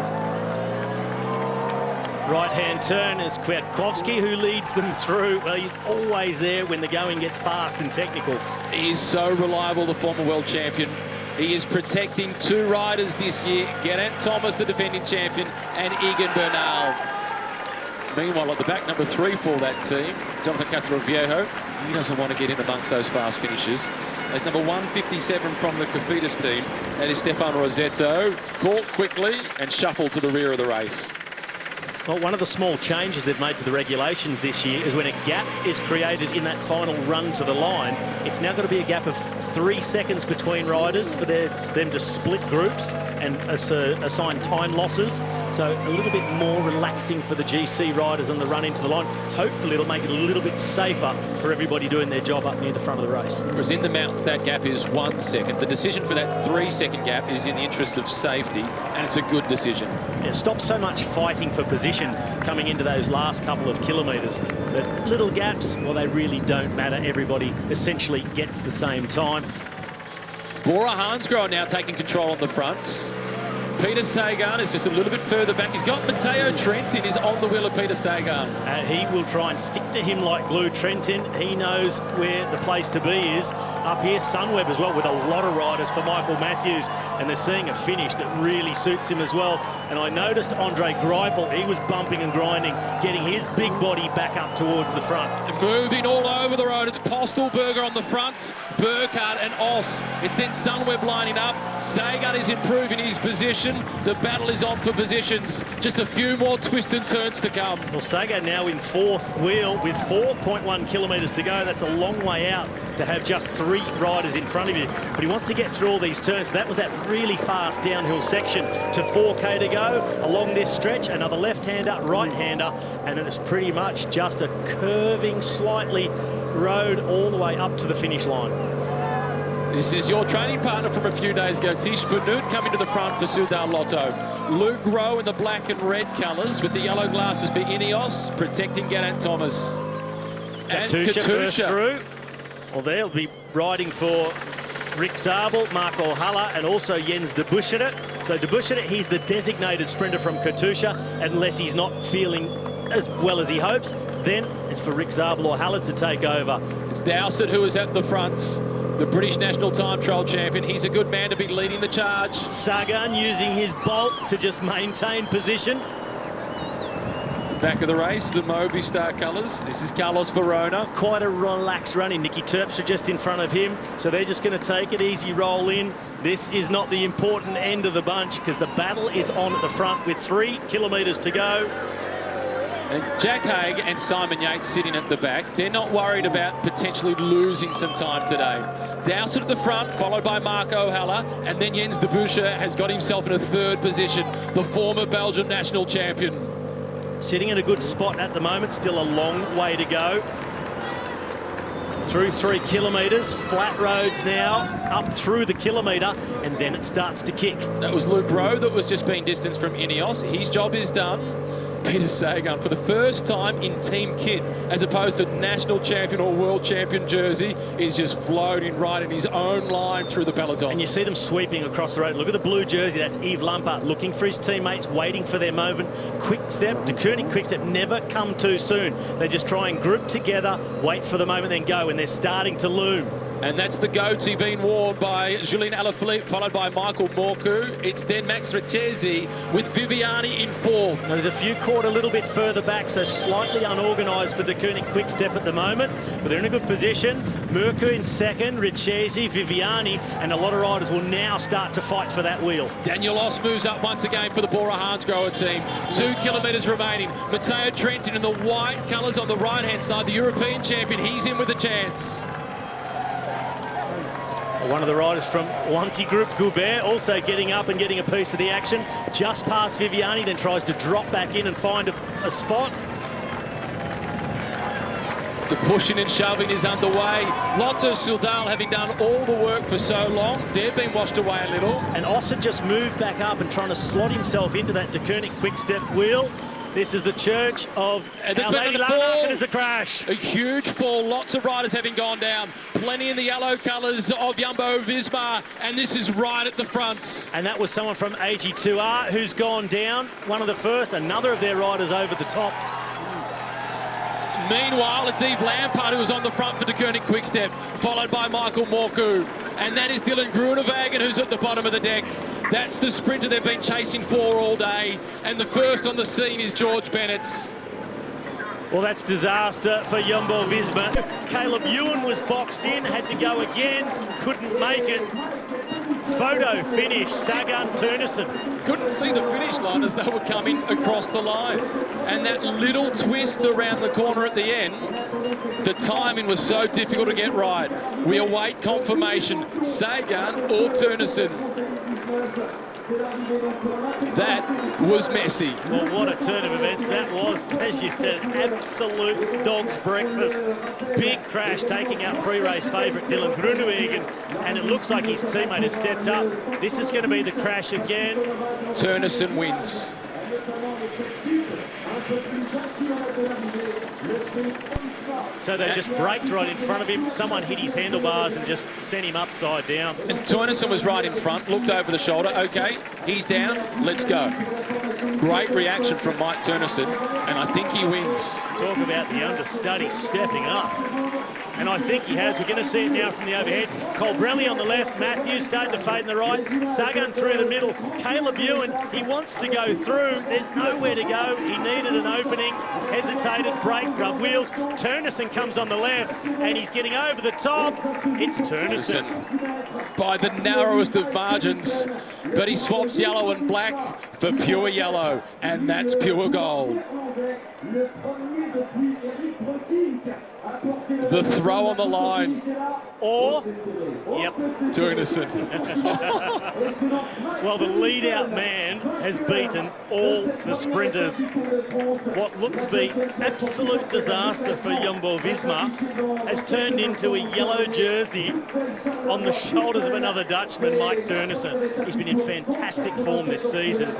Right-hand turn is Kwiatkowski who leads them through. Well, he's always there when the going gets fast and technical. He is so reliable, the former world champion. He is protecting two riders this year, Geraint Thomas, the defending champion, and Egan Bernal. Meanwhile, at the back, number 3 for that team, Jonathan Castroviejo. He doesn't want to get in amongst those fast finishers. As number 157 from the Cofidis team, that is Stefano Rosetto, caught quickly and shuffled to the rear of the race. Well, one of the small changes they've made to the regulations this year is when a gap is created in that final run to the line, it's now got to be a gap of 3 seconds between riders for them to split groups and assign time losses. So a little bit more relaxing for the GC riders on the run into the line. Hopefully it'll make it a little bit safer for everybody doing their job up near the front of the race. Whereas in the mountains, that gap is 1 second. The decision for that 3-second gap is in the interest of safety, and it's a good decision. Yeah, stop so much fighting for position. coming into those last couple of kilometres. But little gaps, well, they really don't matter. Everybody essentially gets the same time. Bora Hansgrohe now taking control on the fronts. Peter Sagan is just a little bit further back. He's got Matteo Trentin is on the wheel of Peter Sagan. He will try and stick to him like glue. Trentin, he knows where the place to be is. Up here, Sunweb as well, with a lot of riders for Michael Matthews. And they're seeing a finish that really suits him as well. And I noticed Andre Greipel, he was bumping and grinding, getting his big body back up towards the front. Moving all over the road, it's Postelberger on the front, Burkhardt and Oss. It's then Sunweb lining up. Sagan is improving his position. The battle is on for positions. Just a few more twists and turns to come. Well, Sagan now in fourth wheel with 4.1 kilometres to go. That's a long way out to have just 3 riders in front of you. But he wants to get through all these turns. So that was that really fast downhill section to 4K to go. Along this stretch, another left-hander, right-hander, and it is pretty much just a curving slightly road all the way up to the finish line. This is your training partner from a few days ago, Tish Benoot, coming to the front for Soudal Lotto. Luke Rowe in the black and red colours with the yellow glasses for Ineos, protecting Geraint Thomas. And Katusha through. Well, they'll be riding for Rick Zabel, Marco Haller, and also Jens Debusschere. So Debusschere, he's the designated sprinter from Katusha, unless he's not feeling as well as he hopes. Then it's for Rick Zabel or Haller to take over. It's Dowsett who is at the front. The British national time trial champion. He's a good man to be leading the charge. Sagan using his bulk to just maintain position. Back of the race, the Movistar colours. This is Carlos Verona. Quite a relaxed running. Nicky Terpstra just in front of him. So they're just going to take it easy, roll in. This is not the important end of the bunch because the battle is on at the front with 3 kilometres to go. And Jack Haig and Simon Yates sitting at the back. They're not worried about potentially losing some time today. Dowsett at the front, followed by Marco Haller, and then Jens Debusschere has got himself in a 3rd position, the former Belgian national champion. Sitting in a good spot at the moment, still a long way to go. Through 3 kilometres, flat roads now, up through the kilometre, and then it starts to kick. That was Luke Rowe that was just being distanced from Ineos. His job is done. Peter Sagan, for the first time in team kit, as opposed to national champion or world champion jersey, is just floating right in his own line through the peloton. And you see them sweeping across the road. Look at the blue jersey. That's Yves Lampaert looking for his teammates, waiting for their moment. Quick-Step, De Koning Quick-Step never come too soon. They just try and group together, wait for the moment, then go, and they're starting to loom. And that's the goatee being worn by Julien Alaphilippe, followed by Michael Morku. It's then Max Richesi with Viviani in 4th. Now, there's a few caught a little bit further back, so slightly unorganised for De Koning Quick-Step at the moment. But they're in a good position. Morku in 2nd, Richesi, Viviani, and a lot of riders will now start to fight for that wheel. Daniel Oss moves up once again for the Bora Hansgrohe team. 2 kilometres remaining. Matteo Trentin in the white colours on the right-hand side, the European champion. He's in with a chance. One of the riders from Wanty Group, Goubert, also getting up and getting a piece of the action. Just past Viviani, then tries to drop back in and find a spot. The pushing and shoving is underway. Lotto Soudal, having done all the work for so long, they've been washed away a little. And Ossa just moved back up and trying to slot himself into that De Koning Quick-Step wheel. This is the church of Our Lady Larnaca, and there's a crash. A huge fall, lots of riders having gone down. Plenty in the yellow colours of Jumbo-Visma, and this is right at the front. And that was someone from AG2R who's gone down, one of the first, another of their riders over the top. Meanwhile, it's Yves Lampaert who was on the front for De Koning Quick-Step, followed by Michael Morku. And that is Dylan Groenewegen who's at the bottom of the deck. That's the sprinter they've been chasing for all day. And the first on the scene is George Bennett. Well, that's disaster for Jumbo-Visma. Caleb Ewan was boxed in, had to go again, couldn't make it. Photo finish, Sagan Teunissen. Couldn't see the finish line as they were coming across the line. And that little twist around the corner at the end, the timing was so difficult to get right. We await confirmation, Sagan or Teunissen. That was messy. Well, what a turn of events that was. As you said, absolute dog's breakfast. Big crash, taking out pre-race favourite Dylan Groenewegen, and it looks like his teammate has stepped up. This is going to be the crash again. Teunissen wins. So they just braked right in front of him. Someone hit his handlebars and just sent him upside down. And Teunissen was right in front, looked over the shoulder. OK, he's down, let's go. Great reaction from Mike Teunissen, and I think he wins. Talk about the understudy stepping up. And I think he has. We're going to see it now from the overhead. Colbrelli on the left, Matthews starting to fade in the right, Sagan through the middle, Caleb Ewan, he wants to go through, there's nowhere to go, he needed an opening, hesitated, brake, rub wheels, Teunissen comes on the left, and he's getting over the top, it's Teunissen. By the narrowest of margins, but he swaps yellow and black for pure yellow, and that's pure gold. The throw on the line. Or, yep, Teunissen. well, the lead-out man has beaten all the sprinters. What looked to be absolute disaster for Jumbo-Visma has turned into a yellow jersey on the shoulders of another Dutchman, Mike Teunissen. He's been in fantastic form this season.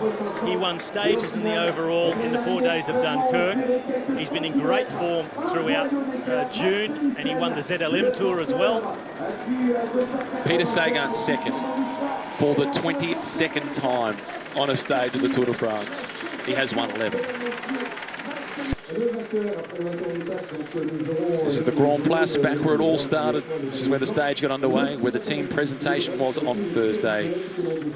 He won stages in the overall in the 4 days of Dunkirk. He's been in great form throughout June, and he won the ZLM Tour as well. Peter Sagan second for the 22nd time on a stage of the Tour de France. He has won 11. This is the Grand Place, back where it all started. This is where the stage got underway, where the team presentation was on Thursday,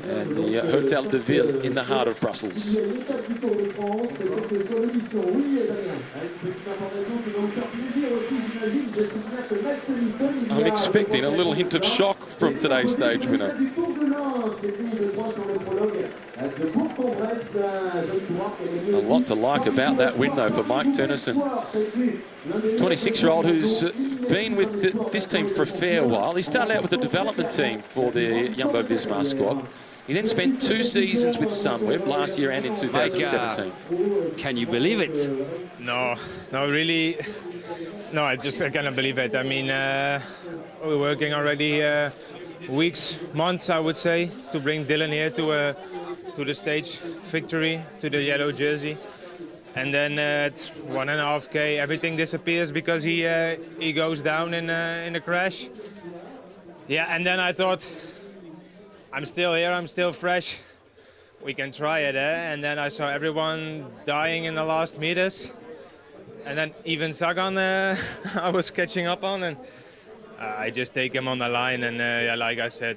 and the Hotel de Ville in the heart of Brussels. I'm expecting a little hint of shock from today's stage winner. A lot to like about that win, though, for Mike Teunissen. 26-year-old who's been with this team for a fair while. He started out with the development team for the Jumbo-Visma squad. He then spent 2 seasons with Sunweb last year and in 2017. Can you believe it? No, really. No, I cannot believe it. I mean, we're working already weeks, months, I would say, to bring Dylan here to the stage victory, to the yellow jersey. And then at 1.5K, everything disappears because he goes down in a crash. Yeah, and then I thought, I'm still here, I'm still fresh. We can try it, eh? And then I saw everyone dying in the last meters. And then even Sagan, I was catching up on, and I just take him on the line. And yeah, like I said,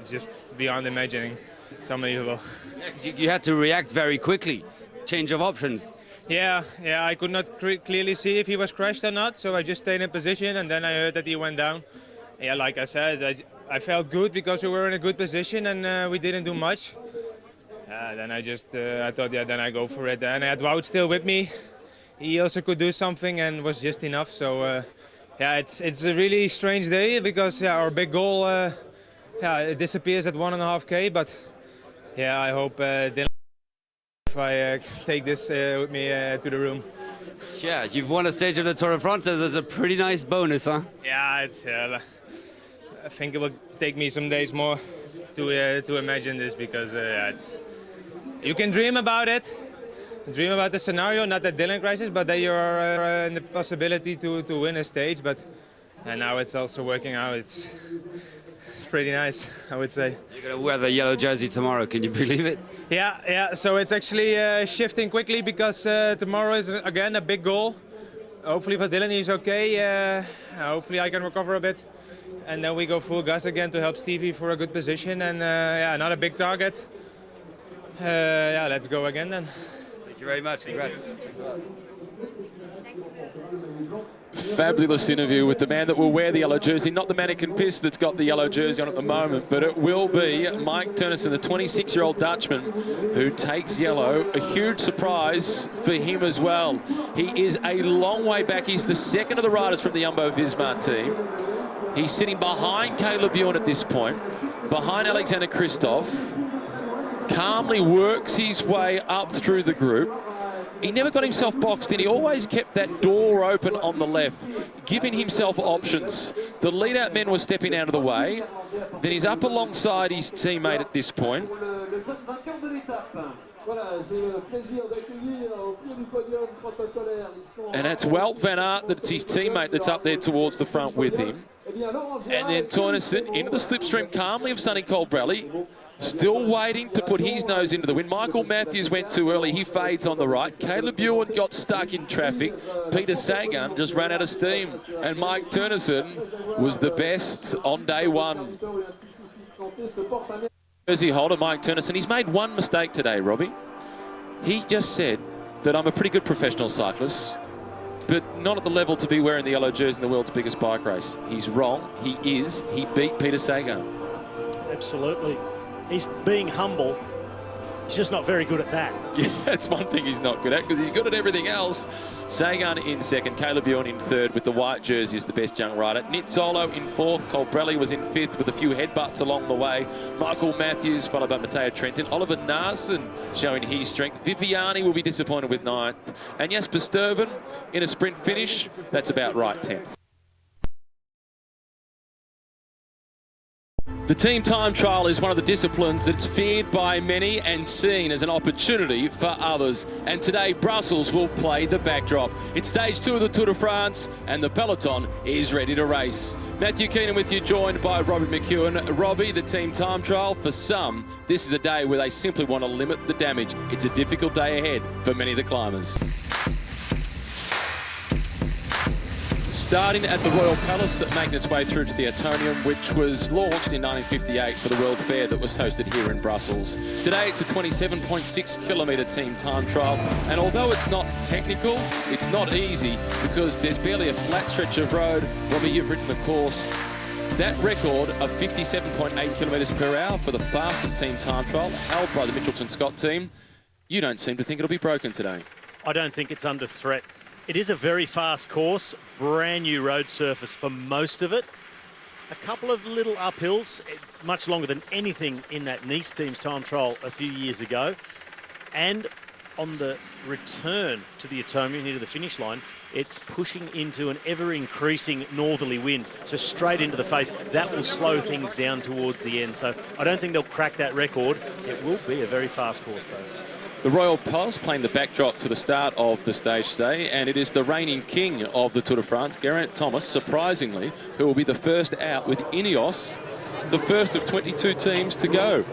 it's just beyond imagining. It's unbelievable. Yeah, you had to react very quickly. Change of options. Yeah, I could not clearly see if he was crashed or not, so I just stayed in position, and then I heard that he went down. Yeah, like I said, I felt good because we were in a good position and we didn't do much. Then I thought, yeah, then I go for it. And I had Wout still with me. He also could do something and was just enough. So yeah, it's a really strange day because our big goal it disappears at 1.5K. But yeah, I hope Dylan, if I take this with me to the room. Yeah, you've won a stage of the Tour de France, so there's a pretty nice bonus, huh? Yeah, I think it will take me some days more to imagine this because you can dream about it. Dream about the scenario, not that Dylan crashes, but that you're in the possibility to win a stage. But and now it's also working out. It's pretty nice, I would say. You're going to wear the yellow jersey tomorrow, can you believe it? Yeah, so it's actually shifting quickly because tomorrow is again a big goal. Hopefully for Dylan he's okay. Hopefully I can recover a bit. And then we go full gas again to help Stevie for a good position. And yeah, another big target. Yeah, let's go again then. Thank you very much. Congrats. Fabulous interview with the man that will wear the yellow jersey, not the mannequin piss that's got the yellow jersey on at the moment, but it will be Mike Teunissen, the 26-year-old Dutchman who takes yellow. A huge surprise for him as well. He is a long way back. He's the second of the riders from the Jumbo-Visma team. He's sitting behind Caleb Ewan at this point, behind Alexander Kristoff. Calmly works his way up through the group. He never got himself boxed in. He always kept that door open on the left, giving himself options. The lead-out men were stepping out of the way. Then he's up alongside his teammate at this point. And it's Wout van Aert, that's his teammate that's up there towards the front with him. And then Teunissen into the slipstream calmly of Sonny Colbrelli. Still waiting to put his nose into the wind. Michael Matthews went too early. He fades on the right. Caleb Ewan got stuck in traffic. Peter Sagan just ran out of steam. And Mike Teunissen was the best on day one. Jersey holder Mike Teunissen. He's made one mistake today, Robbie. He just said that I'm a pretty good professional cyclist, but not at the level to be wearing the yellow jersey in the world's biggest bike race. He's wrong. He is. He beat Peter Sagan. Absolutely. He's being humble. He's just not very good at that. Yeah, that's one thing he's not good at, because he's good at everything else. Sagan in second, Caleb Ewan in third, with the white jersey as the best young rider. Nizzolo in fourth, Colbrelli was in fifth with a few headbutts along the way. Michael Matthews followed by Matteo Trentin. Oliver Naesen showing his strength. Viviani will be disappointed with ninth. And Jasper Stuyven in a sprint finish, that's about right, 10th. The team time trial is one of the disciplines that's feared by many and seen as an opportunity for others. And today, Brussels will play the backdrop. It's stage 2 of the Tour de France, and the peloton is ready to race. Matthew Keenan with you, joined by Robbie McEwen. Robbie, the team time trial, for some, this is a day where they simply want to limit the damage. It's a difficult day ahead for many of the climbers. Starting at the Royal Palace, making its way through to the Atonium, which was launched in 1958 for the World Fair that was hosted here in Brussels. Today it's a 27.6 kilometre team time trial, and although it's not technical, it's not easy, because there's barely a flat stretch of road. Robbie, you've ridden the course. That record of 57.8 kilometres per hour for the fastest team time trial, held by the Mitchelton Scott team, you don't seem to think it'll be broken today. I don't think it's under threat. It is a very fast course, brand new road surface for most of it. A couple of little uphills, much longer than anything in that Nice team's time trial a few years ago. And on the return to the Atonium, near to the finish line, it's pushing into an ever-increasing northerly wind, so straight into the face. That will slow things down towards the end. So I don't think they'll crack that record. It will be a very fast course, though. The Royal Palace playing the backdrop to the start of the stage today, and it is the reigning king of the Tour de France, Geraint Thomas, surprisingly, who will be the first out with Ineos, the first of 22 teams to go.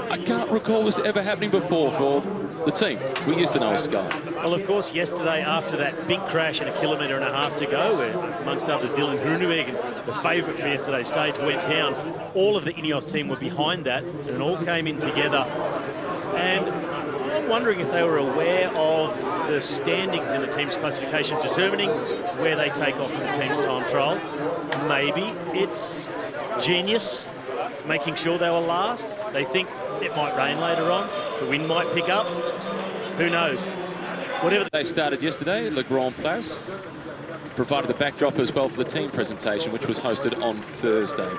I can't recall this ever happening before for the team. We used to know as Sky. Well, of course, yesterday, after that big crash and a kilometre and a half to go, where, amongst others, Dylan Groenewegen, the favourite for yesterday's stage, went down, all of the Ineos team were behind that, and it all came in together. And I'm wondering if they were aware of the standings in the team's classification, determining where they take off in the team's time trial. Maybe it's genius, making sure they were last. They think it might rain later on, the wind might pick up. Who knows? Whatever. They started yesterday, Le Grand Place, provided the backdrop as well for the team presentation, which was hosted on Thursday.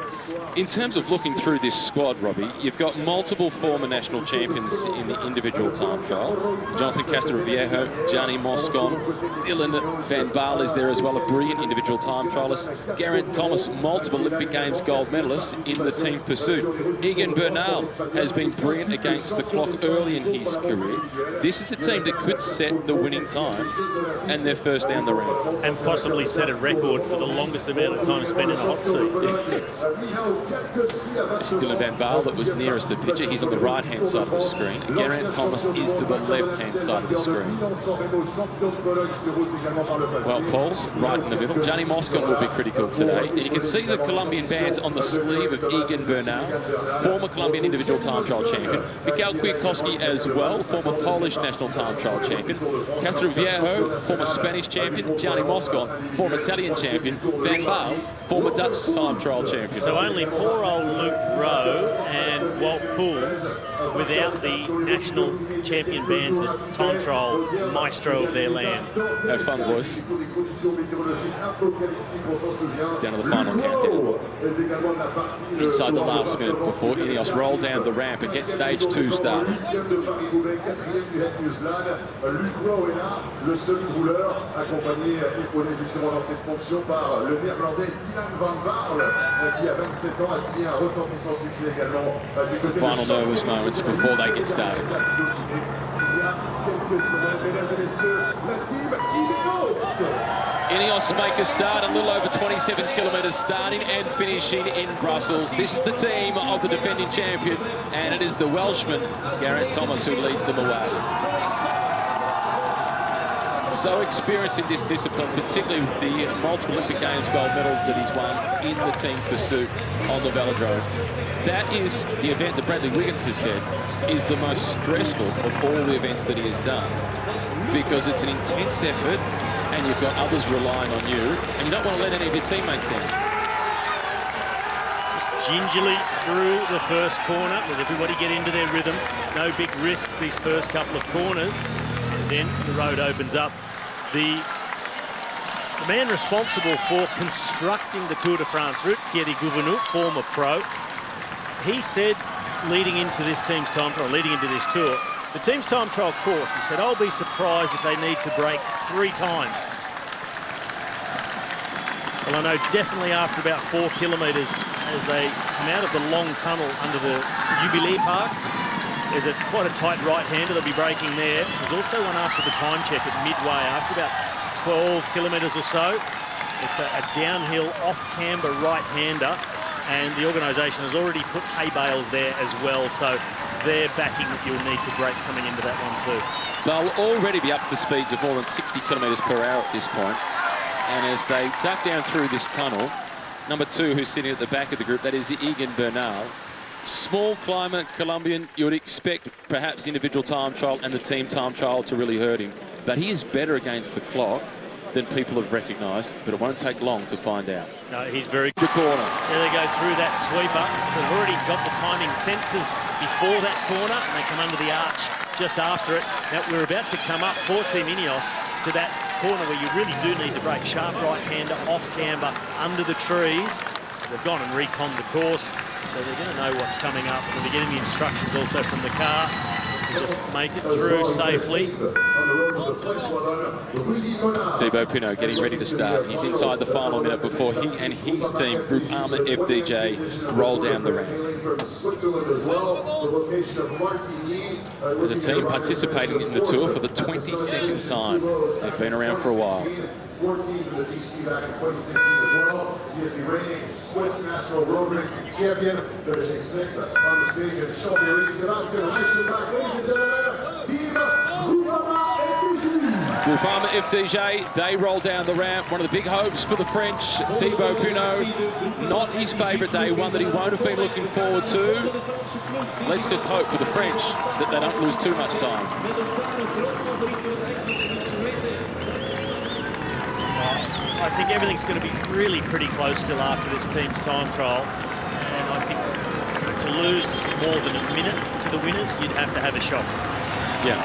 In terms of looking through this squad, Robbie, you've got multiple former national champions in the individual time trial. Jonathan Castroviejo, Gianni Moscon, Dylan van Baarle is there as well, a brilliant individual time trialist. Geraint Thomas, multiple Olympic Games gold medalist in the team pursuit. Egan Bernal has been brilliant against the clock early in his career. This is a team that could set the winning time, and they're first down the ramp. And possibly set a record for the longest amount of time spent in the hot seat. Yes. Dylan van Baarle that was nearest the picture. He's on the right-hand side of the screen. Geraint Thomas is to the left-hand side of the screen. Well, Paul's right in the middle. Gianni Moscon will be critical today. And you can see the Colombian bands on the sleeve of Egan Bernal, former Colombian individual time trial champion. Mikhail Kwiatkowski as well, former Polish national time trial champion. Castroviejo, former Spanish champion. Gianni Moscon, former Italian champion. Van Baarle, former Dutch time trial champion. So only poor old Luke Rowe and Walt Poels without the national champion bands as time trial maestro of their land. Have fun, boys. Down to the final countdown. Inside the last minute before Ineos roll down the ramp and get stage 2 started. Luc Rowe est là, le semi-rouleur, accompagné, épaulé justement dans cette fonction par le néerlandais Dylan van Baarle, qui à 27 ans a signé un retentissant succès également du côté de Final nervous moments before they get started. mesdames et messieurs, la team Ineos. Ineos make a start, a little over 27 kilometres, starting and finishing in Brussels. This is the team of the defending champion, and it is the Welshman, Geraint Thomas, who leads them away. So experienced in this discipline, particularly with the multiple Olympic Games gold medals that he's won in the team pursuit on the velodrome. That is the event that Bradley Wiggins has said is the most stressful of all the events that he has done, because it's an intense effort and you've got others relying on you, and you don't want to let any of your teammates down. Just gingerly through the first corner, let everybody get into their rhythm. No big risks these first couple of corners, and then the road opens up. The man responsible for constructing the Tour de France route, Thierry Gouvenou, former pro, he said leading into this team's time trial, leading into this tour, the team's time trial course, he said, I'll be surprised if they need to brake 3 times. Well, I know definitely after about 4 kilometres, as they come out of the long tunnel under the Jubilee Park, there's quite a tight right-hander, they'll be braking there. There's also one after the time check at midway, after about 12 kilometres or so. It's a downhill, off-camber right-hander, and the organisation has already put hay bales there as well, so they're backing that you'll need to brake coming into that one too. They'll already be up to speeds of more than 60 kilometres per hour at this point. And as they duck down through this tunnel, number 2, who's sitting at the back of the group, that is Egan Bernal. Small climber Colombian, you would expect perhaps the individual time trial and the team time trial to really hurt him. But he is better against the clock than people have recognised, but it won't take long to find out. No, he's very good. The corner. There they go through that sweeper. So they've already got the timing sensors before that corner, and they come under the arch just after it. Now, we're about to come up for Team Ineos to that corner where you really do need to brake. Sharp right-hander, off-camber, under the trees. They've gone and reconned the course, so they're going to know what's coming up. They'll be getting the instructions also from the car to just make it through safely. Thibaut Pinot getting ready to start. He's inside the final minute before he and his team, Groupama FDJ, roll down the ramp. There's a team participating in the tour for the 22nd time. They've been around for a while. 14 for the GC back in 2016 as well. He is the reigning Swiss National Road Racing Champion, finishing 6th on the stage at Chambéry. Sebastian Reichenbach, ladies and gentlemen, Team Groupama FDJ. Groupama FDJ, they roll down the ramp. One of the big hopes for the French, Thibaut Pinot. Not his favourite day, one that he won't have been looking forward to. Let's just hope for the French that they don't lose too much time. I think everything's going to be really pretty close still after this team's time trial, and I think to lose more than a minute to the winners, you'd have to have a shot. Yeah.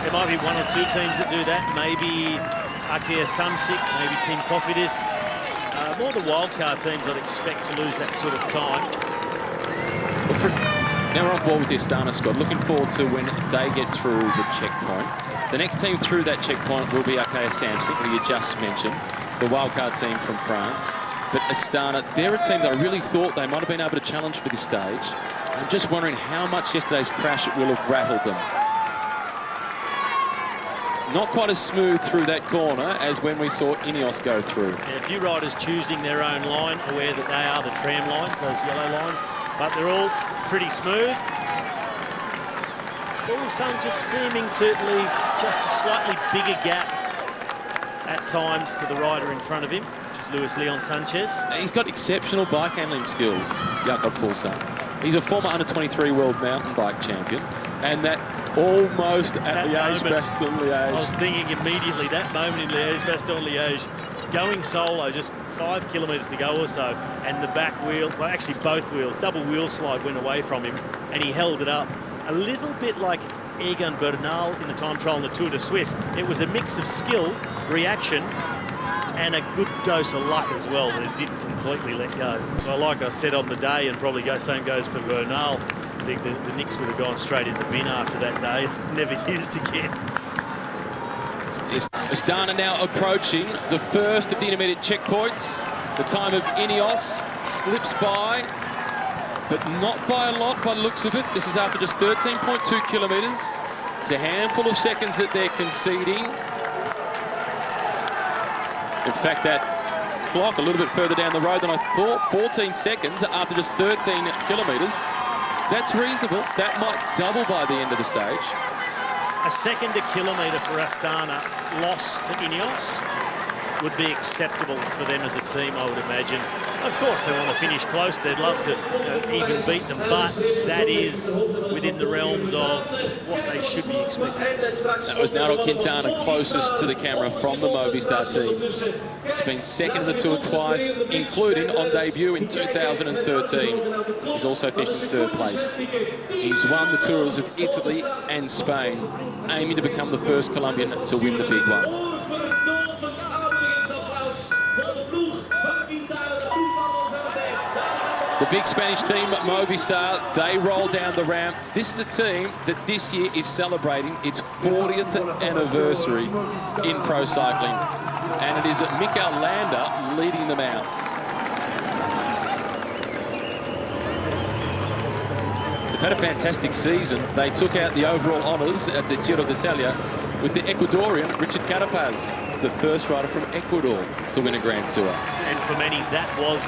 There might be 1 or 2 teams that do that, maybe Arkea Samsic, maybe Team Cofidis. More the wildcard teams I'd expect to lose that sort of time. Now we're on board with the Astana squad. Looking forward to when they get through the checkpoint. The next team through that checkpoint will be Arkea Samsic, who you just mentioned, the wildcard team from France. But Astana, they're a team that I really thought they might have been able to challenge for this stage. I'm just wondering how much yesterday's crash will have rattled them. Not quite as smooth through that corner as when we saw Ineos go through. Yeah, a few riders choosing their own line, aware that they are the tram lines, those yellow lines, but they're all pretty smooth. Fuglsang just seeming to leave just a slightly bigger gap at times to the rider in front of him, which is Luis Leon Sanchez. He's got exceptional bike handling skills, Jakob Fuglsang. He's a former under-23 world mountain bike champion, and that almost at Liège-Bastogne-Liège. I was thinking immediately, that moment in Liège-Bastogne-Liège, going solo, just 5 kilometres to go or so, and the back wheel, well actually both wheels, double wheel slide went away from him, and he held it up. A little bit like Egan Bernal in the time trial in the Tour de Suisse. It was a mix of skill, reaction, and a good dose of luck as well, that it didn't completely let go. So like I said on the day, and probably same goes for Bernal, I think the Nicks would have gone straight in the bin after that day, never used again. Astana now approaching the first of the intermediate checkpoints. The time of Ineos slips by. but not by a lot by the looks of it. This is after just 13.2 kilometres. It's a handful of seconds that they're conceding. In fact, that clock a little bit further down the road than I thought. 14 seconds after just 13 kilometres. That's reasonable. That might double by the end of the stage. A second a kilometre for Astana loss to Ineos would be acceptable for them as a team, I would imagine. Of course, they want to finish close. They'd love to even beat them, but that is within the realms of what they should be expecting. That was Nairo Quintana closest to the camera from the Movistar team. He's been second in the Tour twice, including on debut in 2013. He's also finished in third place. He's won the Tours of Italy and Spain, aiming to become the first Colombian to win the big one. The big Spanish team, Movistar, they roll down the ramp. This is a team that this year is celebrating its 40th anniversary in pro cycling. And it is Mikel Landa leading them out. They've had a fantastic season. They took out the overall honours at the Giro d'Italia with the Ecuadorian Richard Carapaz, the first rider from Ecuador to win a Grand Tour. And for many, that was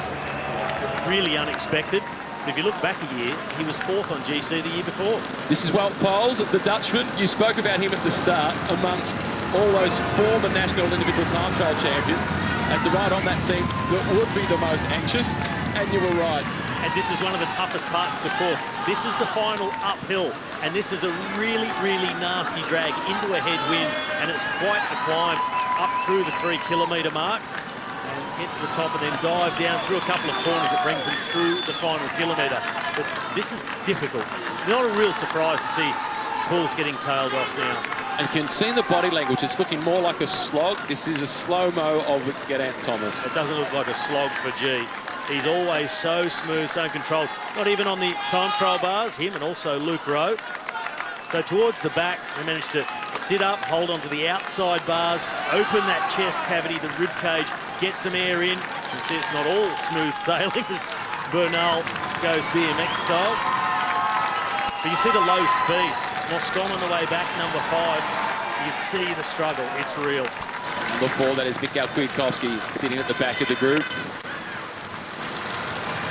really unexpected. If you look back a year, he was fourth on GC the year before. This is Wout Poels, the Dutchman. You spoke about him at the start amongst all those former national individual time trial champions as the rider on that team that would be the most anxious, and you were right. And this is one of the toughest parts of the course. This is the final uphill, and this is a really, really nasty drag into a headwind, and it's quite a climb up through the 3 kilometre mark. Get to the top and then dive down through a couple of corners that brings them through the final kilometre. But this is difficult. Not a real surprise to see Poels getting tailed off now. And you can see in the body language, it's looking more like a slog. This is a slow-mo of Geraint Thomas. It doesn't look like a slog for G. He's always so smooth, so controlled. Not even on the time trial bars, him and also Luke Rowe. So towards the back, they managed to sit up, hold on to the outside bars, open that chest cavity, the rib cage, get some air in. You can see it's not all smooth sailing as Bernal goes BMX style. But you see the low speed. Moscon on the way back, number 5. You see the struggle, it's real. Number 4, that is Mikhail Kwiatkowski sitting at the back of the group.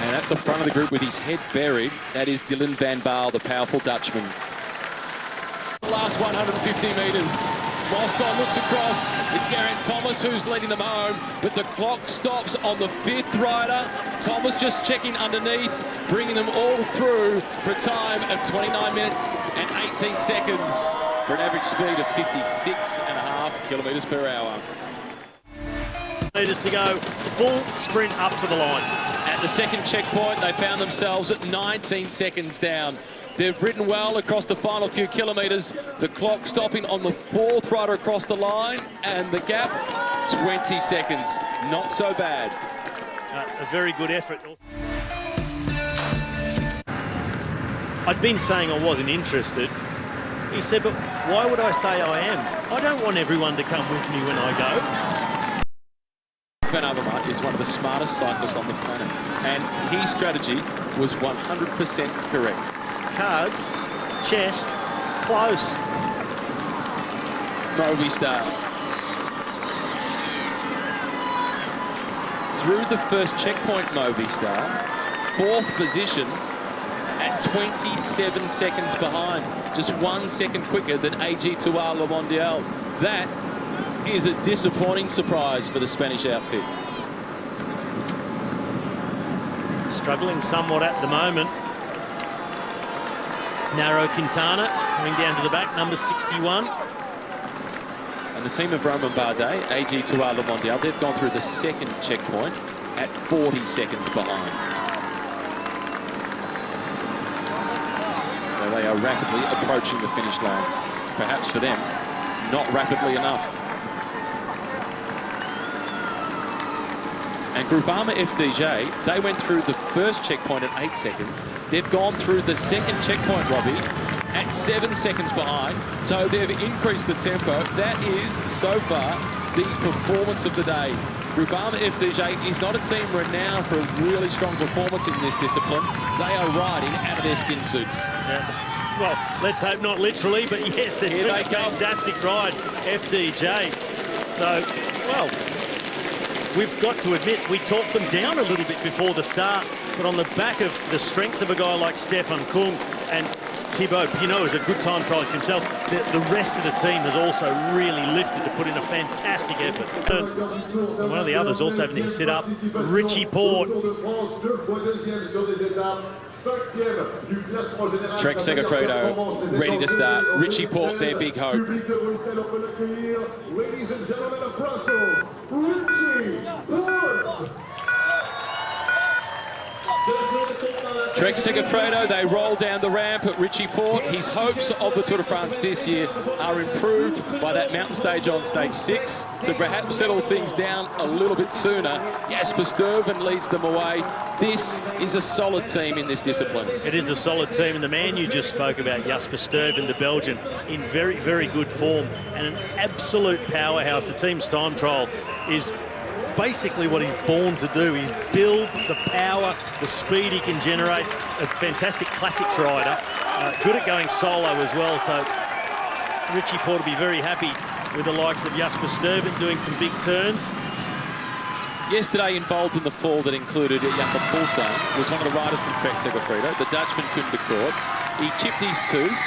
And at the front of the group with his head buried, that is Dylan van Baarle, the powerful Dutchman. Last 150 metres. Moscon looks across. It's Geraint Thomas who's leading them home, but the clock stops on the 5th rider. Thomas just checking underneath, bringing them all through for a time of 29 minutes and 18 seconds for an average speed of 56.5 kilometres per hour. Meters to go, full sprint up to the line. At the second checkpoint, they found themselves at 19 seconds down. They've ridden well across the final few kilometres. The clock stopping on the 4th rider across the line, and the gap, 20 seconds. Not so bad. A very good effort. I'd been saying I wasn't interested. He said, but why would I say I am? I don't want everyone to come with me when I go. Van Avermaet is one of the smartest cyclists on the planet, and his strategy was 100% correct. Cards, chest, close. Movistar. Through the first checkpoint, Movistar. 4th position at 27 seconds behind. Just 1 second quicker than AG2R Le Mondial. That is a disappointing surprise for the Spanish outfit. Struggling somewhat at the moment. Nairo Quintana coming down to the back, number 61. And the team of Romain Bardet, AG2R Le Mondial, they've gone through the 2nd checkpoint at 40 seconds behind. So they are rapidly approaching the finish line. Perhaps for them, not rapidly enough. And Groupama FDJ, they went through the first checkpoint at 8 seconds. They've gone through the 2nd checkpoint, Robbie, at 7 seconds behind. So they've increased the tempo. That is, so far, the performance of the day. Groupama FDJ is not a team renowned for a really strong performance in this discipline. They are riding out of their skin suits. Yeah. Well, let's hope not literally, but yes, they're doing a fantastic ride, FDJ. So, well, we've got to admit, we talked them down a little bit before the start, but on the back of the strength of a guy like Stefan Kung and Thibaut Pinot is a good time trialist himself, the rest of the team has also really lifted to put in a fantastic effort. And one of the others also having to sit up, Richie Porte. Trek Segafredo ready to start. Richie Porte, their big hope. Ladies and gentlemen of Brussels, Richie Porte. Trek Segafredo, they roll down the ramp at Richie Porte. His hopes of the Tour de France this year are improved by that mountain stage on stage 6 to perhaps settle things down a little bit sooner. Jasper Stuyven leads them away. This is a solid team in this discipline. It is a solid team, and the man you just spoke about, Jasper Stuyven, the Belgian, in very, very good form and an absolute powerhouse. The team's time trial is basically what he's born to do. He's build the power, the speed he can generate. A fantastic classics rider, good at going solo as well. So Richie Porte will be very happy with the likes of Jasper Stuyven doing some big turns. Yesterday involved in the fall that included Jakob Fuglsang was one of the riders from Trek Segafredo, the Dutchman Koen de Kort. He chipped his tooth.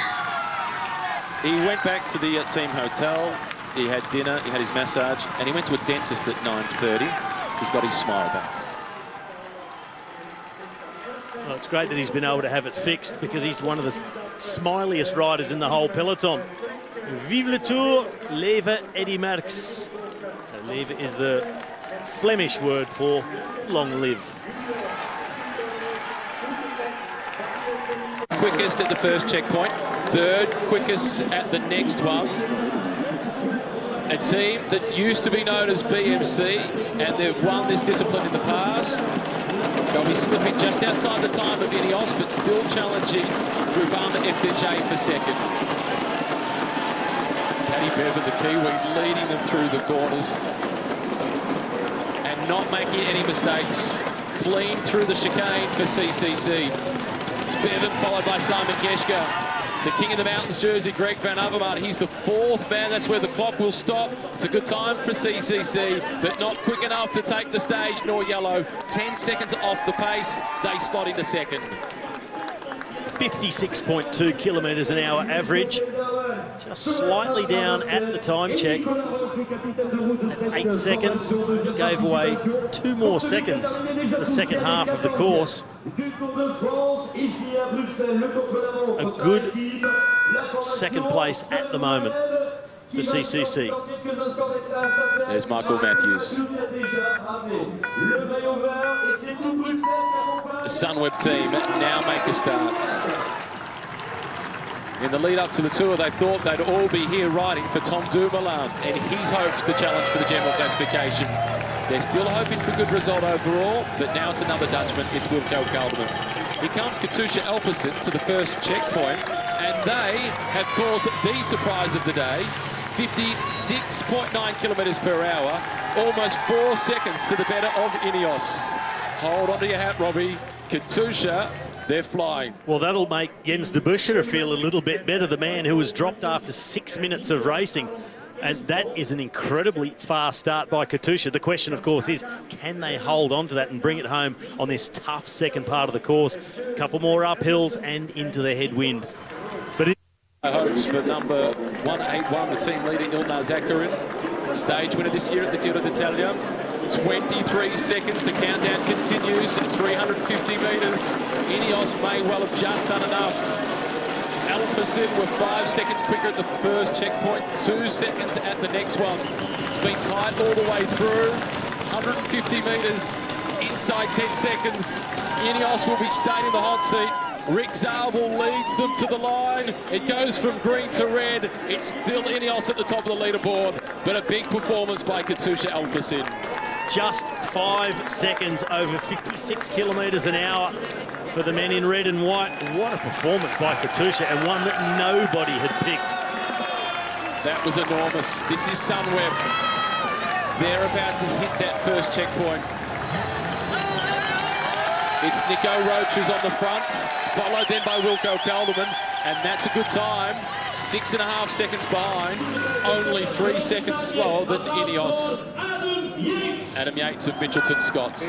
He went back to the team hotel. He had dinner, he had his massage, and he went to a dentist at 9:30. He's got his smile back. Well, it's great that he's been able to have it fixed because he's one of the smiliest riders in the whole peloton. Vive le Tour, Leve Eddy Merckx. Leve is the Flemish word for long live. Quickest at the first checkpoint, third quickest at the next one. A team that used to be known as BMC, and they've won this discipline in the past. They'll be slipping just outside the time of Ineos, but still challenging Groupama FDJ for second. Paddy Bevan, the Kiwi, leading them through the corners and not making any mistakes. Clean through the chicane for CCC. It's Bevan followed by Simon Geschke. The King of the Mountains jersey, Greg Van Avermaet, he's the fourth man. That's where the clock will stop. It's a good time for CCC, but not quick enough to take the stage, nor yellow. 10 seconds off the pace. They slot into second. 56.2 kilometres an hour average. Just slightly down at the time check. At 8 seconds, gave away 2 more seconds the second half of the course. A good second place at the moment for CCC. There's Michael Matthews. The Sunweb team now make a start. In the lead up to the Tour, they thought they'd all be here riding for Tom Dumoulin and his hopes to challenge for the general classification. They're still hoping for a good result overall, but now it's another Dutchman, it's Wilco Kelderman. Here comes Katusha Alpecin to the first checkpoint, and they have caused the surprise of the day. 56.9 kilometres per hour, almost 4 seconds to the better of Ineos. Hold on to your hat, Robbie. Katusha, they're flying. Well, that'll make Jens de Busscher feel a little bit better, the man who was dropped after 6 minutes of racing. And that is an incredibly fast start by Katusha. The question, of course, is can they hold on to that and bring it home on this tough second part of the course? A couple more uphills and into the headwind. But Hopes for number 181, the team leader Ilnaz Zakarin. Stage winner this year at the Giro d'Italia. 23 seconds, the countdown continues at 350 metres. Ineos may well have just done enough. Alpecin were 5 seconds quicker at the first checkpoint, 2 seconds at the next one. It's been tight all the way through. 150 metres, inside 10 seconds. Ineos will be staying in the hot seat. Rick Zabel leads them to the line. It goes from green to red. It's still Ineos at the top of the leaderboard, but a big performance by Katusha Alpecin. Just 5 seconds over 56 kilometres an hour for the men in red and white. What a performance by Katusha, and one that nobody had picked. That was enormous. This is Sunweb. They're about to hit that first checkpoint. It's Nico Roach who's on the front, followed then by Wilco Calderman, and that's a good time. 6.5 seconds behind, only 3 seconds slower than Ineos. Adam Yates of Mitchelton Scots.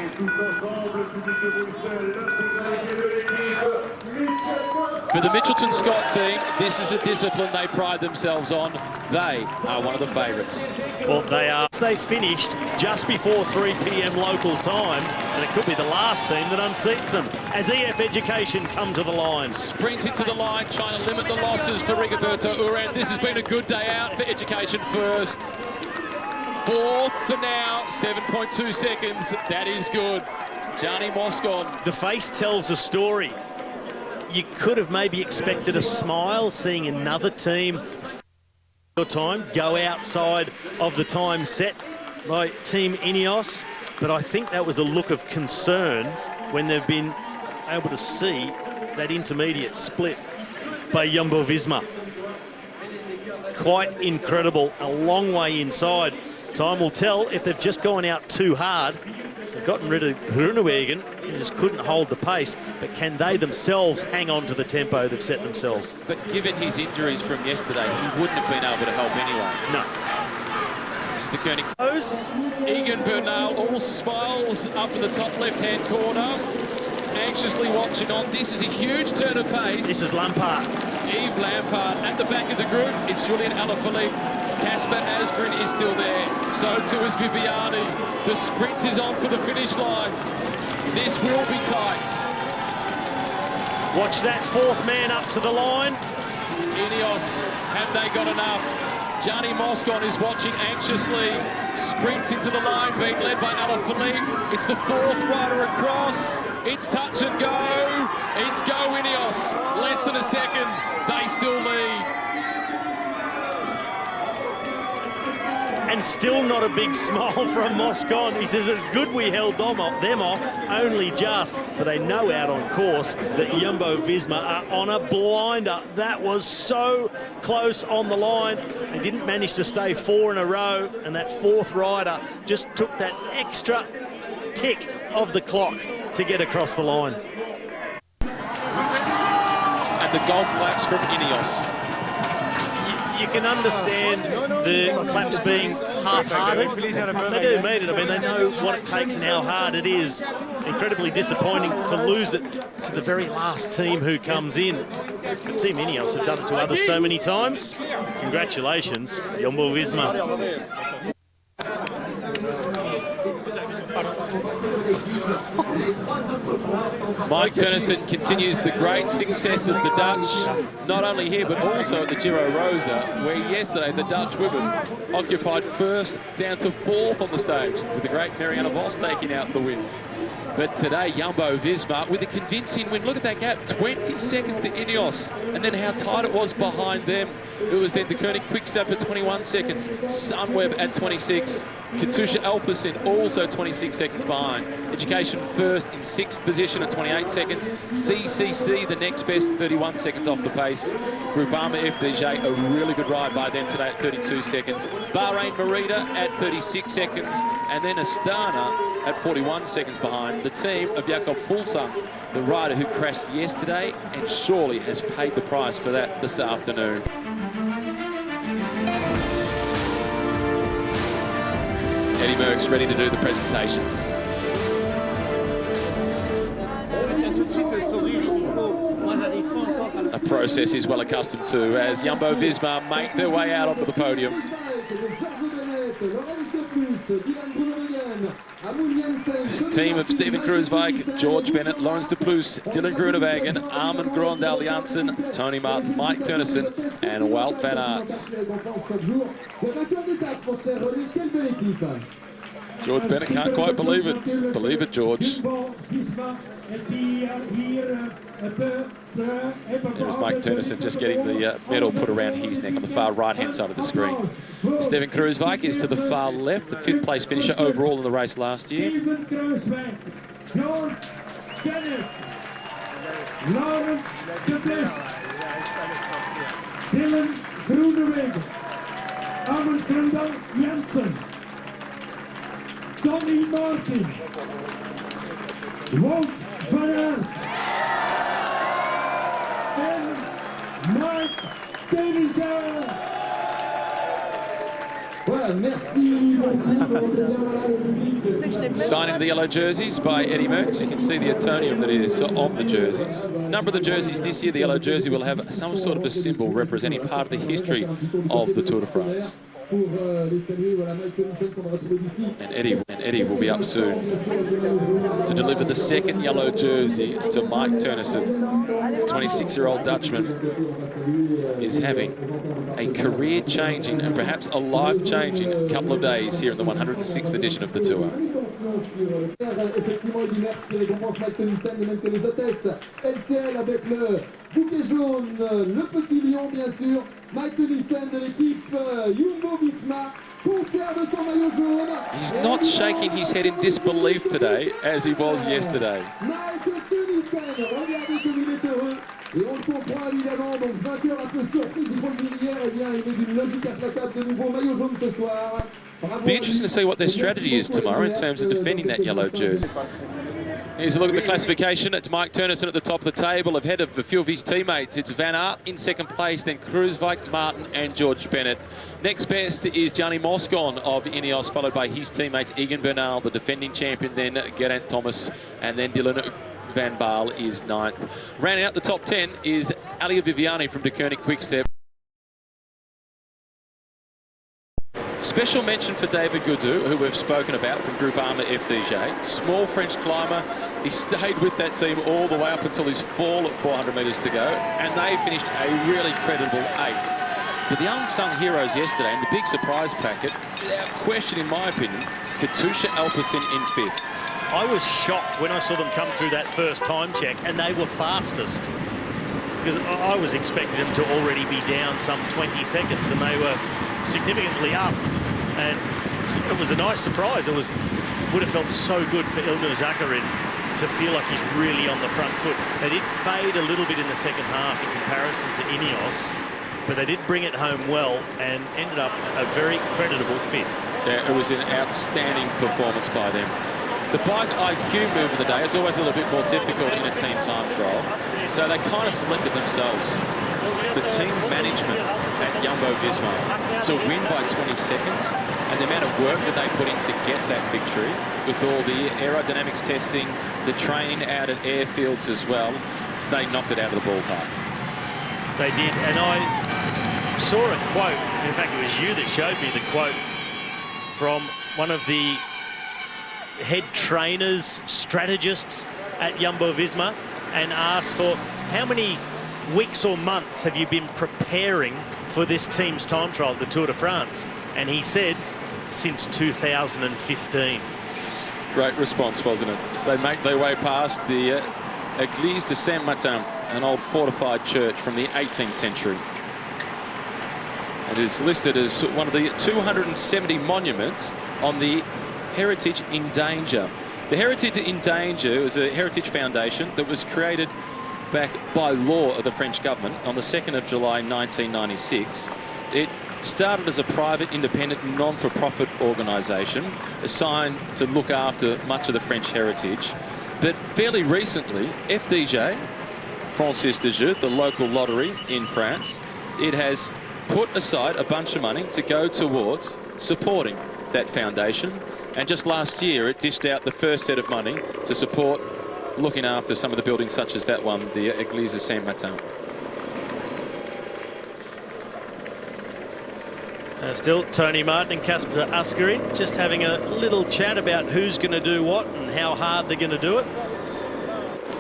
For the Mitchelton Scott team, this is a discipline they pride themselves on. They are one of the favourites. Well, they are. They finished just before 3 p.m. local time, and it could be the last team that unseats them as EF Education come to the line. Sprinting to the line, trying to limit the losses for Rigoberto Uran. This has been a good day out for Education First. Fourth for now, 7.2 seconds. That is good. Gianni Moscon. The face tells a story. You could have maybe expected a smile seeing another team time go outside of the time set by Team Ineos, but I think that was a look of concern when they've been able to see that intermediate split by Jumbo-Visma. Quite incredible, a long way inside. Time will tell if they've just gone out too hard. They've gotten rid of Groenewegen and just couldn't hold the pace, but can they themselves hang on to the tempo they've set themselves? But given his injuries from yesterday, he wouldn't have been able to help anyway. No. This is the Koenig. Egan Bernal, all smiles up in the top left-hand corner. Anxiously watching on. This is a huge turn of pace. This is Lampard. Yves Lampard at the back of the group. It's Julian Alaphilippe. Casper Asgreen is still there. So too is Viviani. The sprint is on for the finish line. This will be tight. Watch that fourth man up to the line. Ineos, have they got enough? Gianni Moscon is watching anxiously. Sprints into the line, being led by Alaphilippe. It's the fourth rider across. It's touch and go. It's go Ineos. Less than a second. They still lead. And still not a big smile from Moscon. He says it's good we held them off, only just, but they know out on course that Jumbo-Visma are on a blinder. That was so close on the line. They didn't manage to stay 4 in a row, and that fourth rider just took that extra tick of the clock to get across the line. And the golf claps from Ineos. You can understand the claps being half-hearted. They do mean it. I mean, they know what it takes and how hard it is. Incredibly disappointing to lose it to the very last team who comes in. But Team Ineos have done it to others so many times. Congratulations, Jumbo-Visma. Mike Turnison continues the great success of the Dutch, not only here but also at the Giro Rosa, where yesterday the Dutch women occupied first down to fourth on the stage, with the great Marianne Vos taking out the win. But today, Jumbo-Visma with a convincing win. Look at that gap, 20 seconds to Ineos, and then how tight it was behind them. It was then the Koenig Quickstep at 21 seconds, Sunweb at 26, Katusha Alpecin also 26 seconds behind. Education First in 6th position at 28 seconds. CCC, the next best, 31 seconds off the pace. Groupama FDJ, a really good ride by them today at 32 seconds. Bahrain Merida at 36 seconds. And then Astana at 41 seconds behind. The team of Jakob Fuglsang, the rider who crashed yesterday and surely has paid the price for that this afternoon. Eddie Merckx ready to do the presentations. A process he's well accustomed to as Jumbo-Visma make their way out onto the podium. This team of Steven Kruijswijk, George Bennett, Laurens de Plus, Dylan Groenewegen, Armin Grondal Janssen, Tony Martin, Mike Turnison, and Wout van Aert. George Bennett can't quite believe it. Believe it, George. There's Mike Turnison just getting the medal put around his neck on the far right-hand side of the screen. Steven Kruijswijk is to the far left, the 5th place finisher overall in the race last year. Steven Kruijswijk, George Bennett, Laurens de Plus, Dylan Groenewegen, Armin Grondal Janssen, Tony Martin, Wout van Aert, and Mark Tennyson. Voilà, merci beaucoup. Signing the yellow jerseys by Eddie Merckx. You can see the etonium that is on the jerseys. A number of the jerseys this year, the yellow jersey will have some sort of a symbol representing part of the history of the Tour de France. And Eddie will be up soon to deliver the second yellow jersey to Mike Teunissen. 26-year-old Dutchman is having a career-changing and perhaps a life-changing couple of days here in the 106th edition of the Tour. Effectivement, Eddie Merckx qui récompense Mike Teunissen de même que les hôtesses LCL avec le bouquet jaune, le petit lion bien sûr. Mike Teunissen de l'équipe Jumbo-Visma conserve son maillot jaune. He's not shaking his head in disbelief today as he was yesterday. Mike Teunissen, regardez comme il est heureux. Et on le comprend évidemment, donc vainqueur un peu surprise, il faut le dire hier, eh bien il est d'une logique implacable de nouveau maillot jaune ce soir. Be interesting to see what their strategy is tomorrow in terms of defending that yellow jersey. Here's a look at the classification. It's Mike Teunissen at the top of the table, ahead of a few of his teammates. It's Van Aert in second place, then Kruijswijk, Martin and George Bennett. Next best is Gianni Moscon of Ineos, followed by his teammates Egan Bernal, the defending champion, then Geraint Thomas, and then Dylan Van Baarle is ninth. Rounding out the top 10 is Alia Viviani from De Koning Quickstep. Special mention for David Gaudu, who we've spoken about from Group Arma FDJ. Small French climber. He stayed with that team all the way up until his fall at 400 metres to go, and they finished a really credible 8th. But the unsung heroes yesterday, and the big surprise packet, without question in my opinion, Katusha Alpecin in 5th. I was shocked when I saw them come through that first time check, and they were fastest. Because I was expecting them to already be down some 20 seconds, and they were significantly up, and it was a nice surprise. Would have felt so good for Ilnur Zakarin to feel like he's really on the front foot. They did fade a little bit in the second half in comparison to Ineos, but they did bring it home well and ended up a very creditable 5th. Yeah, it was an outstanding performance by them. The bike IQ move of the day is always a little bit more difficult in a team time trial, so they kind of selected themselves. The team management at Jumbo-Visma to win by 20 seconds, and the amount of work that they put in to get that victory with all the aerodynamics testing, the training out at airfields as well, they knocked it out of the ballpark. They did, and I saw a quote, in fact it was you that showed me the quote from one of the head trainers, strategists at Jumbo-Visma, and asked for how many weeks or months have you been preparing for this team's time trial, the Tour de France? And he said, since 2015. Great response, wasn't it? As they make their way past the Église de Saint-Martin, an old fortified church from the 18th century. It is listed as one of the 270 monuments on the Heritage in Danger. The Heritage in Danger was a heritage foundation that was created back by law of the French government on the 2nd of July 1996. It started as a private, independent, non-for-profit organisation assigned to look after much of the French heritage. But fairly recently, FDJ, Francis de Jeu, the local lottery in France, it has put aside a bunch of money to go towards supporting that foundation. And just last year, it dished out the first set of money to support looking after some of the buildings such as that one, the Église de Saint-Martin. Still, Tony Martin and Kasper Asgreen just having a little chat about who's going to do what and how hard they're going to do it.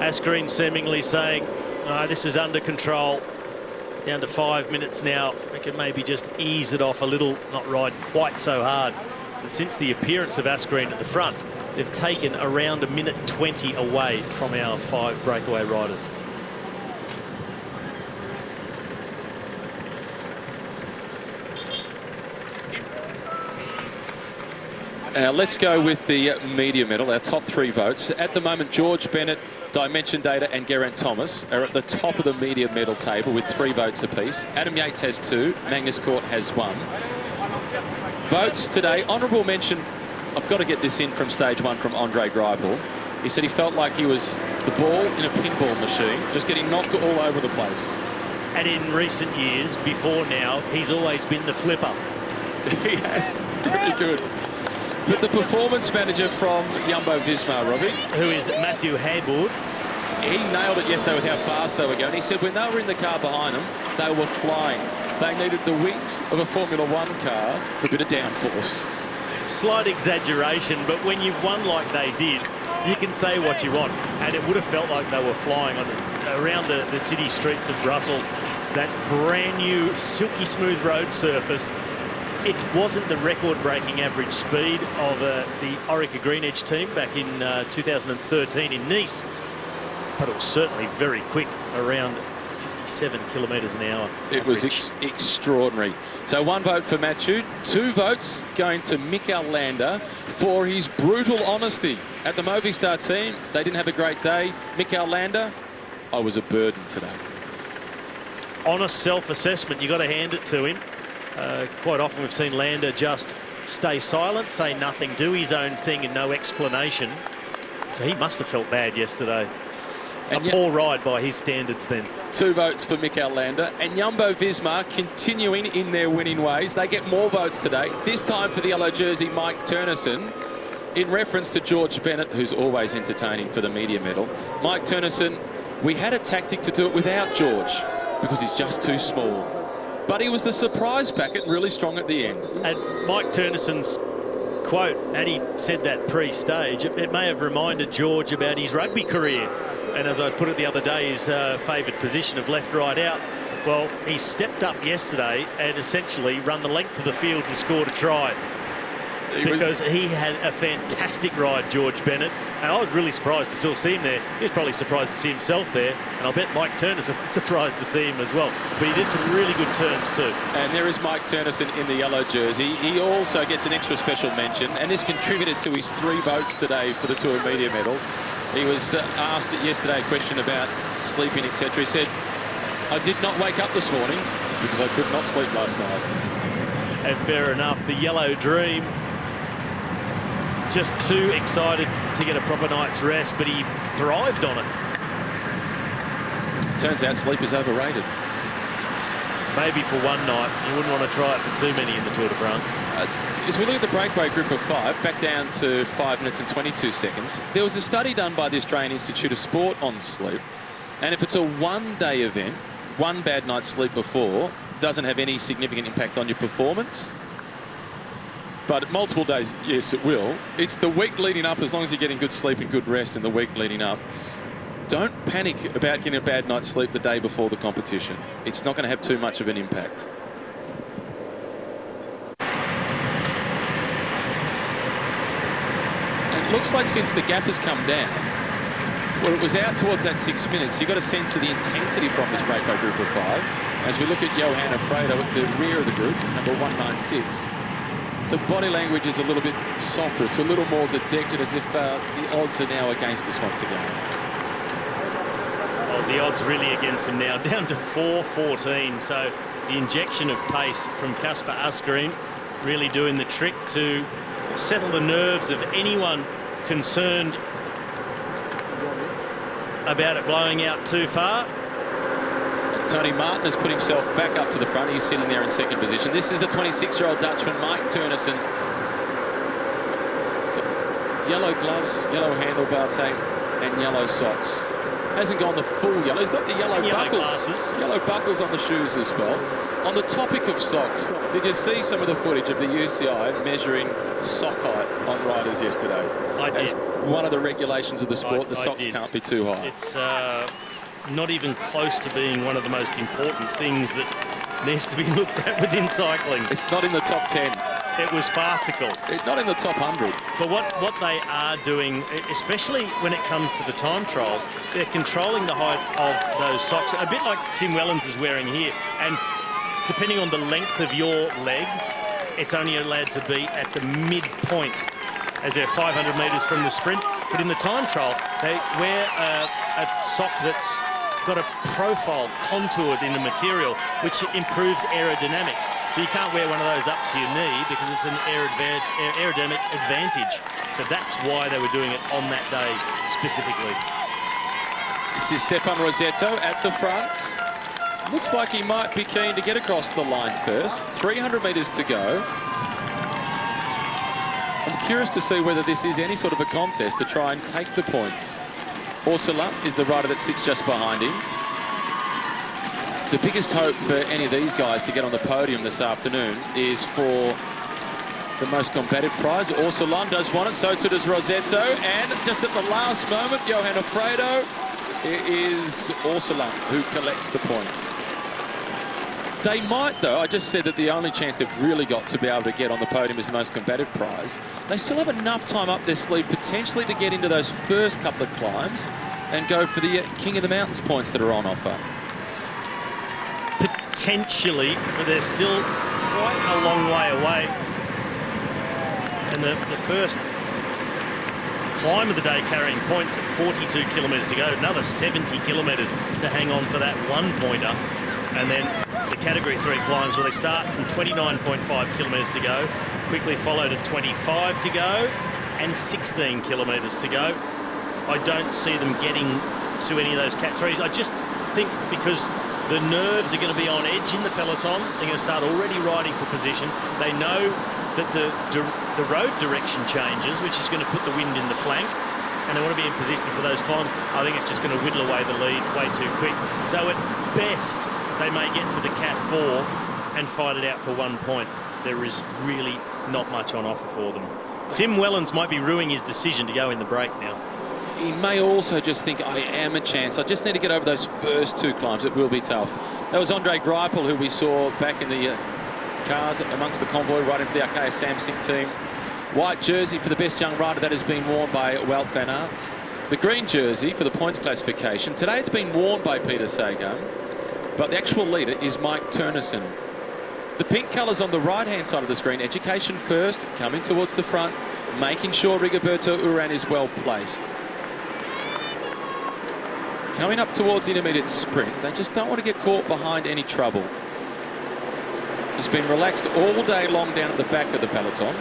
Asgreen seemingly saying, oh, this is under control. Down to 5 minutes now. We can maybe just ease it off a little, not ride quite so hard. And since the appearance of Asgreen at the front, they've taken around 1:20 away from our 5 breakaway riders. Now let's go with the media medal, our top 3 votes. At the moment, George Bennett, Dimension Data and Geraint Thomas are at the top of the media medal table with 3 votes apiece. Adam Yates has 2, Magnus Cort has 1. Votes today, honourable mention I've got to get this in from stage one from Andre Greipel. He said he felt like he was the ball in a pinball machine, just getting knocked all over the place. And in recent years, before now, he's always been the flipper. He has. Very good. But the performance manager from Jumbo-Visma, Robbie, who is Matthew Haywood, he nailed it yesterday with how fast they were going. He said when they were in the car behind them, they were flying. They needed the wings of a Formula One car for a bit of downforce. Slight exaggeration, but when you've won like they did, you can say what you want. And it would have felt like they were flying around the city streets of Brussels. That brand new silky smooth road surface. It wasn't the record-breaking average speed of the Orica Green Edge team back in 2013 in Nice, but it was certainly very quick, around 57 kilometres an hour. It was extraordinary. So 1 vote for Mathieu, 2 votes going to Mikel Landa for his brutal honesty. At the Movistar team, they didn't have a great day. Mikel Landa, I was a burden today. Honest self-assessment, you've got to hand it to him. Quite often we've seen Landa just stay silent, say nothing, do his own thing and no explanation. So he must have felt bad yesterday. And a poor ride by his standards then. 2 votes for Mikel Landa. And Jumbo-Visma continuing in their winning ways. They get more votes today. This time for the yellow jersey, Mike Turnison. In reference to George Bennett, who's always entertaining for the media medal. Mike Turnison, we had a tactic to do it without George because he's just too small. But he was the surprise packet, really strong at the end. And Mike Turnison's quote, had he said that pre-stage, it may have reminded George about his rugby career. And as I put it the other day, his favoured position of left, right, out. Well, he stepped up yesterday and essentially run the length of the field and scored a try. Because he had a fantastic ride, George Bennett. And I was really surprised to still see him there. He was probably surprised to see himself there. And I'll bet Mike Turnison was surprised to see him as well. But he did some really good turns too. And there is Mike Turnison in the yellow jersey. He also gets an extra special mention. And this contributed to his 3 votes today for the Tour Media Medal. He was asked yesterday a question about sleeping, etc. He said, I did not wake up this morning because I could not sleep last night. And fair enough, the yellow dream. Just too excited to get a proper night's rest, but he thrived on it. Turns out sleep is overrated. Maybe for one night. You wouldn't want to try it for too many in the Tour de France. As we look at the breakaway group of 5, back down to 5 minutes and 22 seconds, there was a study done by the Australian Institute of Sport on sleep. And if it's a one-day event, one bad night's sleep before doesn't have any significant impact on your performance. But multiple days, yes, it will. It's the week leading up, as long as you're getting good sleep and good rest in the week leading up. Don't panic about getting a bad night's sleep the day before the competition. It's not going to have too much of an impact. And it looks like since the gap has come down, well, it was out towards that 6 minutes. You got a sense of the intensity from this breakaway group of 5. As we look at Johan Alfredo at the rear of the group, number 196. The body language is a little bit softer. It's a little more dejected, as if the odds are now against us once again. Well, the odds really against them now, down to 4.14. So the injection of pace from Kasper Asgreen really doing the trick to settle the nerves of anyone concerned about it blowing out too far. Tony Martin has put himself back up to the front. He's sitting there in second position. This is the 26-year-old Dutchman, Mike Turnison. He's got yellow gloves, yellow handlebar tape, and yellow socks. Hasn't gone the full yellow. He's got the yellow buckles. Glasses. Yellow buckles on the shoes as well. On the topic of socks, did you see some of the footage of the UCI measuring sock height on riders yesterday? I did. As one of the regulations of the sport, the socks can't be too high. It's not even close to being one of the most important things that needs to be looked at within cycling. It's not in the top 10. It was farcical. It's not in the top 100. But what they are doing, especially when it comes to the time trials, they're controlling the height of those socks, a bit like Tim Wellens is wearing here. And depending on the length of your leg, it's only allowed to be at the midpoint, as they're 500 metres from the sprint. But in the time trial, they wear a sock that's got a profile contoured in the material, which improves aerodynamics. So you can't wear one of those up to your knee because it's an aerodynamic advantage. So that's why they were doing it on that day specifically. This is Stefan Rosetto at the front. Looks like he might be keen to get across the line first. 300 metres to go. I'm curious to see whether this is any sort of a contest to try and take the points. Orsola is the rider that sits just behind him. The biggest hope for any of these guys to get on the podium this afternoon is for the most combative prize. Orsola does want it, so too does Rosetto, and just at the last moment, Johan Alfredo, it is Orsola who collects the points. They might, though, I just said that the only chance they've really got to be able to get on the podium is the most combative prize. They still have enough time up their sleeve potentially to get into those first couple of climbs and go for the King of the Mountains points that are on offer. Potentially, but they're still quite a long way away. And the first climb of the day carrying points at 42 kilometres to go, another 70 kilometres to hang on for that one-pointer. And then the Category 3 climbs, where they start from 29.5 kilometres to go, quickly followed at 25 to go, and 16 kilometres to go. I don't see them getting to any of those Cat 3s. I just think because the nerves are going to be on edge in the peloton, they're going to start already riding for position. They know that the road direction changes, which is going to put the wind in the flank, and they want to be in position for those climbs. I think it's just going to whittle away the lead way too quick. So at best, they may get to the Cat 4 and fight it out for 1 point. There is really not much on offer for them. Tim Wellens might be ruining his decision to go in the break now. He may also just think, I am a chance. I just need to get over those first two climbs. It will be tough. That was Andre Greipel, who we saw back in the cars amongst the convoy riding for the Arkea Samsic team. White jersey for the best young rider that has been worn by Wout van Aert. The green jersey for the points classification. Today it's been worn by Peter Sagan, but the actual leader is Mike Turnison. The pink colours on the right-hand side of the screen, Education First, coming towards the front, making sure Rigoberto Urán is well placed. Coming up towards the intermediate sprint, they just don't want to get caught behind any trouble. He's been relaxed all day long down at the back of the peloton.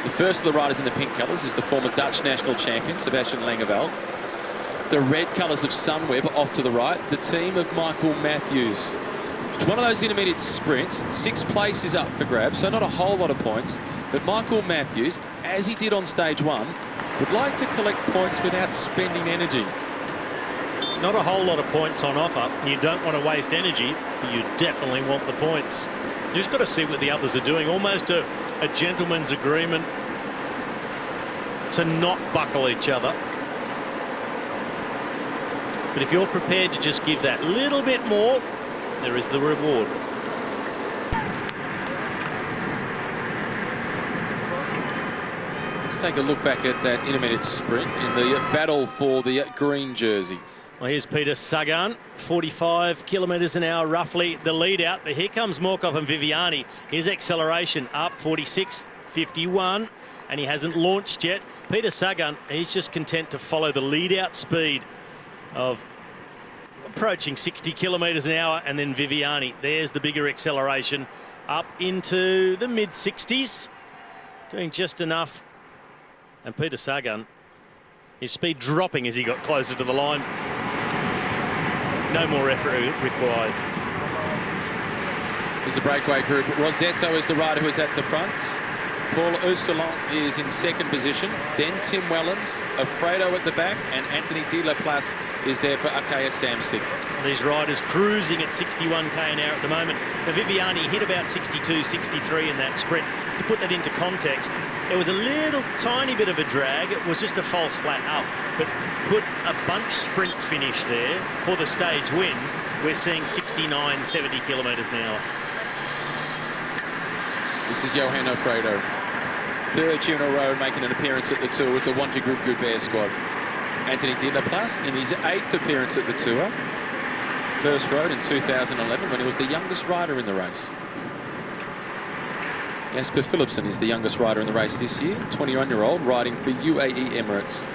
The first of the riders in the pink colours is the former Dutch national champion, Sebastian Langeveld. The red colours of Sunweb off to the right, the team of Michael Matthews. It's one of those intermediate sprints, 6th place is up for grabs, so not a whole lot of points. But Michael Matthews, as he did on stage 1, would like to collect points without spending energy. Not a whole lot of points on offer. You don't want to waste energy, but you definitely want the points. You just got to see what the others are doing. Almost a gentleman's agreement to not buckle each other. But if you're prepared to just give that little bit more, there is the reward. Let's take a look back at that intermediate sprint in the battle for the green jersey. Well, here's Peter Sagan, 45 kilometres an hour roughly, the lead out. But here comes Morkov and Viviani. His acceleration up 46, 51, and he hasn't launched yet. Peter Sagan, he's just content to follow the lead out speed of approaching 60 kilometres an hour, and then Viviani, there's the bigger acceleration up into the mid-60s, doing just enough. And Peter Sagan, his speed dropping as he got closer to the line. No more effort required. There's the breakaway group. Rosetto is the rider who is at the front. Paul Ursulant is in second position. Then Tim Wellens, Alfredo at the back, and Anthony de la Place is there for Arkea Samsic. These riders cruising at 61k an hour at the moment. Now Viviani hit about 62, 63 in that sprint. To put that into context, there was a little tiny bit of a drag. It was just a false flat up, but put a bunch sprint finish there for the stage win. We're seeing 69, 70 kilometres an hour. This is Johan Alfredo. Third year in a row making an appearance at the Tour with the Wanty Group Goubert squad. Anthony de la Place in his 8th appearance at the Tour. First rode in 2011 when he was the youngest rider in the race. Jasper Philipsen is the youngest rider in the race this year, 21-year-old riding for UAE Emirates.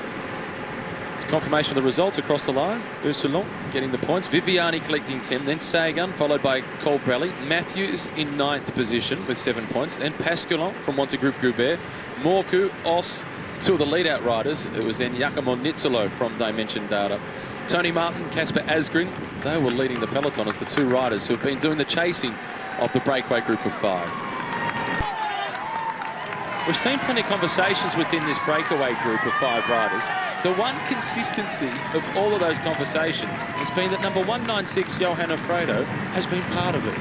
He's Confirmation of the results across the line. Ursulon getting the points. Viviani collecting 10. Then Sagan, followed by Colbrelli. Matthews in 9th position with 7 points. Then Pasquelin from Montegroup Goubert. Morku, Os, 2 of the lead-out riders. It was then Giacomo Nizzolo from Dimension Data. Tony Martin, Casper Asgreen, they were leading the peloton as the 2 riders who have been doing the chasing of the breakaway group of 5. We've seen plenty of conversations within this breakaway group of 5 riders. The one consistency of all of those conversations has been that number 196, Johan Alfredo, has been part of it.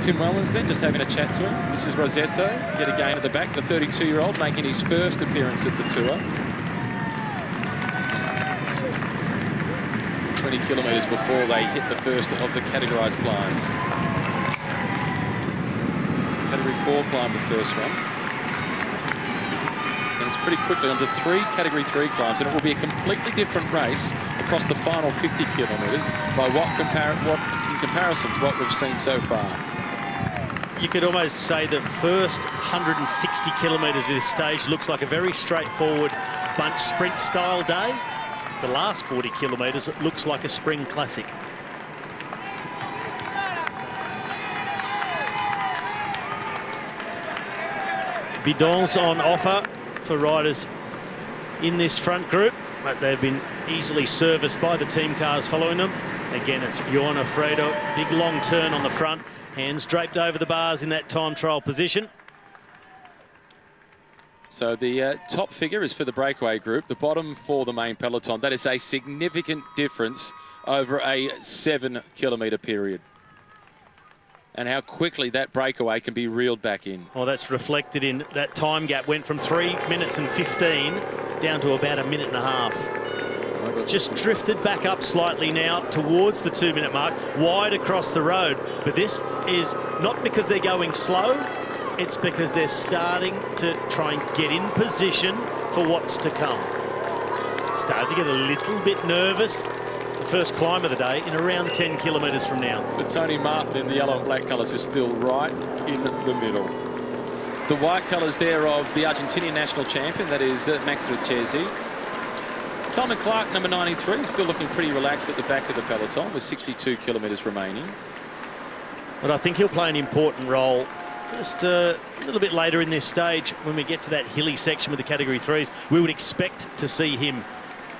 Tim Wellens then just having a chat to him. This is Rosetto, yet again at the back, the 32-year-old making his first appearance at the Tour. 20 kilometres before they hit the first of the categorised climbs. Category 4 climb, the first one. And it's pretty quickly onto 3 Category 3 climbs, and it will be a completely different race across the final 50 kilometres by what in comparison to what we've seen so far. You could almost say the first 160 kilometres of this stage looks like a very straightforward bunch sprint style day. The last 40 kilometres, it looks like a spring classic. Bidons on offer for riders in this front group, but they've been easily serviced by the team cars following them. Again, it's Johan Alfredo, big long turn on the front, hands draped over the bars in that time trial position. So the top figure is for the breakaway group, the bottom for the main peloton. That is a significant difference over a 7 kilometre period. And how quickly that breakaway can be reeled back in. Well, that's reflected in that time gap. Went from 3 minutes and 15 down to about a minute and a half. It's just drifted back up slightly now towards the 2-minute mark, wide across the road. But this is not because they're going slow, it's because they're starting to try and get in position for what's to come. Starting to get a little bit nervous. The first climb of the day in around 10 kilometres from now. But Tony Martin in the yellow and black colours is still right in the middle. The white colours there of the Argentinian national champion, that is Max Richesi. Simon Clark, number 93, still looking pretty relaxed at the back of the peloton with 62 kilometres remaining. But I think he'll play an important role just a little bit later in this stage when we get to that hilly section with the Category 3s. We would expect to see him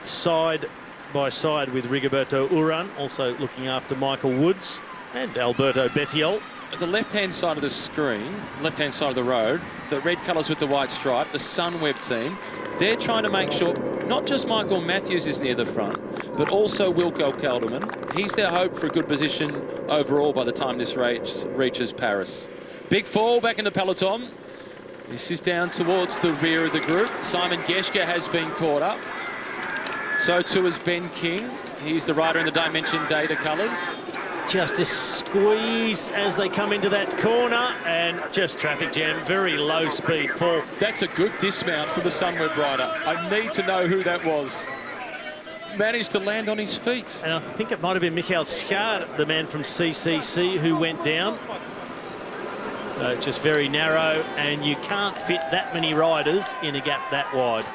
side by side with Rigoberto Urán, also looking after Michael Woods and Alberto Bettiol. At the left-hand side of the screen, left-hand side of the road, the red colours with the white stripe, the Sunweb team, they're trying to make sure not just Michael Matthews is near the front, but also Wilco Kelderman. He's their hope for a good position overall by the time this race reaches Paris. Big fall back in the peloton. This is down towards the rear of the group. Simon Geschke has been caught up. So too is Ben King. He's the rider in the Dimension Data colours. Just a squeeze as they come into that corner and just traffic jam, very low speed fall. That's a good dismount for the Sunweb rider. I need to know who that was. Managed to land on his feet. And I think it might have been Michael Schaar, the man from CCC, who went down. So just very narrow, and you can't fit that many riders in a gap that wide.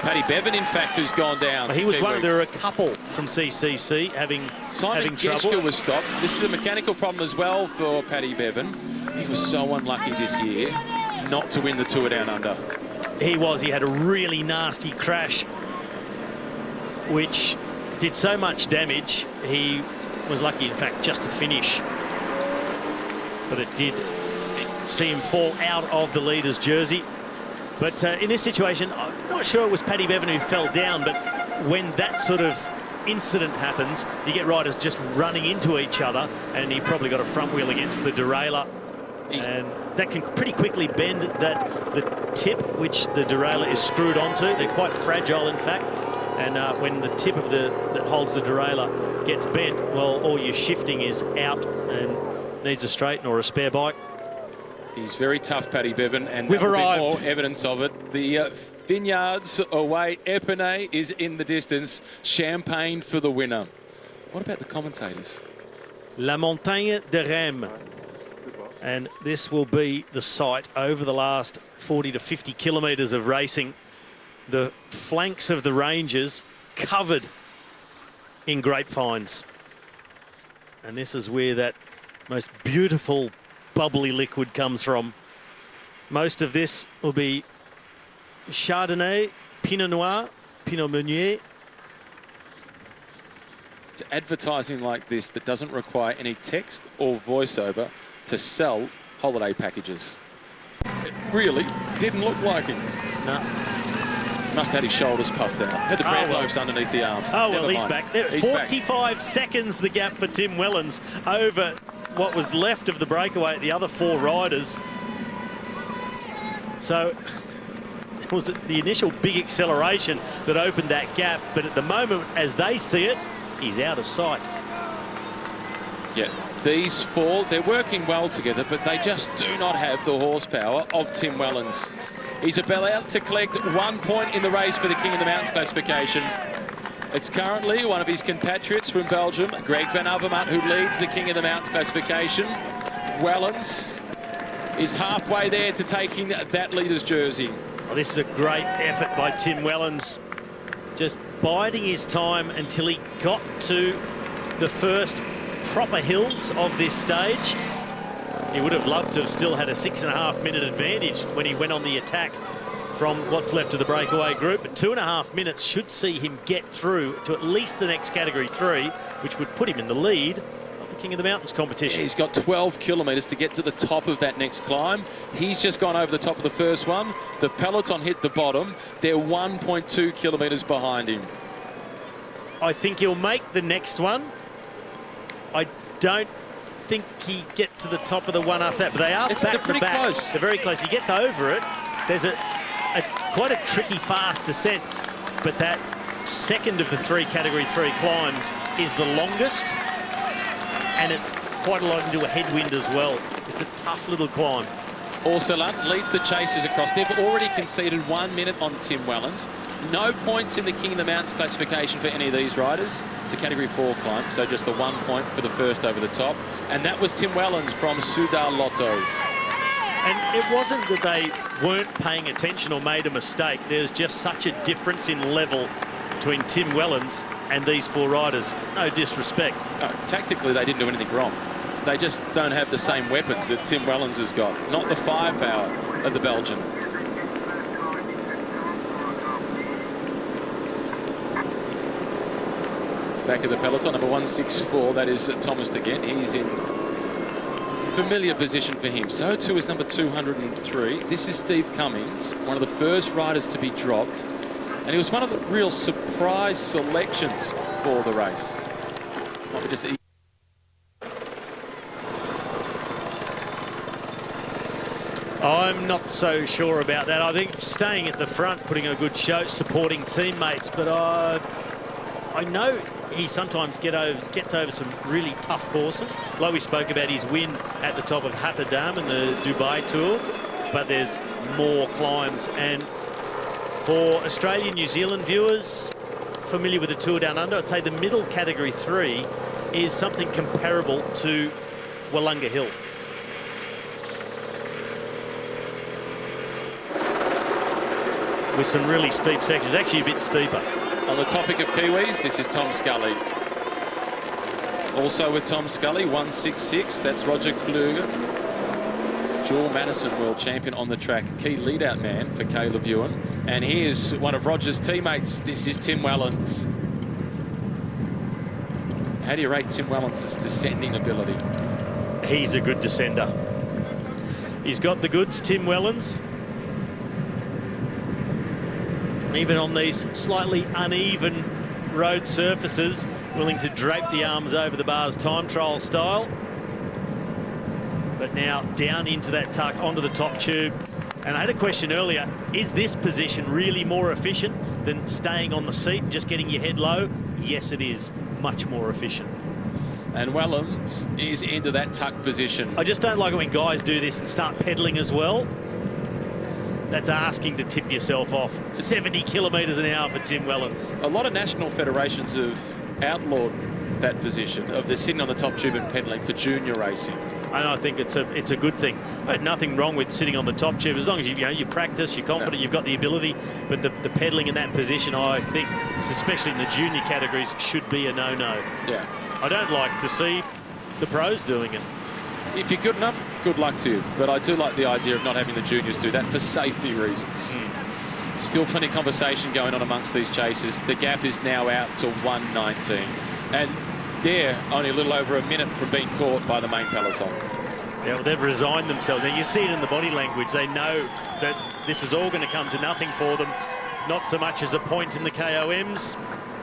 Paddy Bevan, in fact, who's gone down. Well, he was one. There were a couple from CCC having Simon trouble. Geschke was stopped. This is a mechanical problem as well for Paddy Bevan. He was so unlucky this year not to win the Tour Down Under. He was. He had a really nasty crash, which did so much damage. He was lucky, in fact, just to finish. But it did see him fall out of the leader's jersey. But in this situation, I'm not sure it was Paddy Bevan who fell down, but when that sort of incident happens, you get riders just running into each other, and he probably got a front wheel against the derailleur. And that can pretty quickly bend the tip which the derailleur is screwed onto. They're quite fragile, in fact. And when the tip of that holds the derailleur gets bent, well, all your shifting is out and needs a straighten or a spare bike. He's very tough, Paddy Bevan, and we've arrived. More evidence of it. The Vineyards away. Epernay is in the distance. Champagne for the winner. What about the commentators? La Montagne de Reims. And this will be the site over the last 40 to 50 kilometres of racing the flanks of the Rangers covered in grapevines. And this is where that most beautiful bubbly liquid comes from. Most of this will be Chardonnay, Pinot Noir, Pinot Meunier. It's advertising like this that doesn't require any text or voiceover to sell holiday packages. It really didn't look like him. No. Must have had his shoulders puffed out. Had the bread loaves underneath the arms. Oh, well, Never he's mind. back. There, He's 45 back. seconds the gap for Tim Wellens over what was left of the breakaway at the other 4 riders. So it was the initial big acceleration that opened that gap, but at the moment, as they see it, he's out of sight. Yeah, these 4, they're working well together, but they just do not have the horsepower of Tim Wellens. He's about to collect 1 point in the race for the King of the Mountains classification. It's currently one of his compatriots from Belgium, Greg van Avermaet, who leads the King of the Mountains classification. Wellens is halfway there to taking that leader's jersey. Oh, this is a great effort by Tim Wellens, just biding his time until he got to the first proper hills of this stage. He would have loved to have still had a 6.5 minute advantage when he went on the attack from what's left of the breakaway group. But 2.5 minutes should see him get through to at least the next Category 3, which would put him in the lead of the King of the Mountains competition. Yeah, he's got 12 kilometres to get to the top of that next climb. He's just gone over the top of the first one. The peloton hit the bottom. They're 1.2 kilometres behind him. I think he'll make the next one. I don't think he get to the top of the one after that, but they are back to back. Close. They're very close. He gets over it. There's quite a tricky fast descent, but that second of the 3 Category 3 climbs is the longest, and it's quite a lot into a headwind as well. It's a tough little climb. Orselant leads the chasers across. They've already conceded 1 minute on Tim Wellens. No points in the King of the Mountains classification for any of these riders. It's a Category 4 climb, so just the 1 point for the first over the top. And that was Tim Wellens from Soudal Lotto. And it wasn't that they weren't paying attention or made a mistake. There's just such a difference in level between Tim Wellens and these 4 riders. No disrespect. Tactically, they didn't do anything wrong. They just don't have the same weapons that Tim Wellens has got. Not the firepower of the Belgian. Back of the peloton, number 164, that is Thomas De Gendt. He's in familiar position for him. So too is number 203. This is Steve Cummings, one of the first riders to be dropped. And he was one of the real surprise selections for the race. Might be just the I'm not so sure about that. I think staying at the front, putting a good show, supporting teammates, but I know he sometimes gets over some really tough courses. Like we spoke about his win at the top of Hatterdam in the Dubai Tour, but there's more climbs. And for Australian, New Zealand viewers familiar with the Tour Down Under, I'd say the middle Category 3 is something comparable to Willunga Hill. With some really steep sections, actually a bit steeper. On the topic of Kiwis, this is Tom Scully. Also with Tom Scully, 166, that's Roger Kluge. Joel Madison, world champion on the track, key lead-out man for Caleb Ewan. And here's one of Roger's teammates, this is Tim Wellens. How do you rate Tim Wellens' descending ability? He's a good descender. He's got the goods, Tim Wellens. Even on these slightly uneven road surfaces, willing to drape the arms over the bars time trial style. But now down into that tuck, onto the top tube. And I had a question earlier, is this position really more efficient than staying on the seat and just getting your head low? Yes, it is. Much more efficient. And Wellens is into that tuck position. I just don't like it when guys do this and start pedaling as well. That's asking to tip yourself off. 70 kilometres an hour for Tim Wellens. A lot of national federations have outlawed that position of the sitting on the top tube and pedalling for junior racing. And I think it's a good thing. But nothing wrong with sitting on the top tube as long as you practice, you're confident, you've got the ability. But the pedalling in that position, I think, especially in the junior categories, should be a no-no. Yeah. I don't like to see the pros doing it. If you're good enough, good luck to you. But I do like the idea of not having the juniors do that for safety reasons. Still plenty of conversation going on amongst these chasers. The gap is now out to 1:19. And they're only a little over a minute from being caught by the main peloton. Yeah, well, they've resigned themselves. Now, you see it in the body language. They know that this is all going to come to nothing for them. Not so much as a point in the KOMs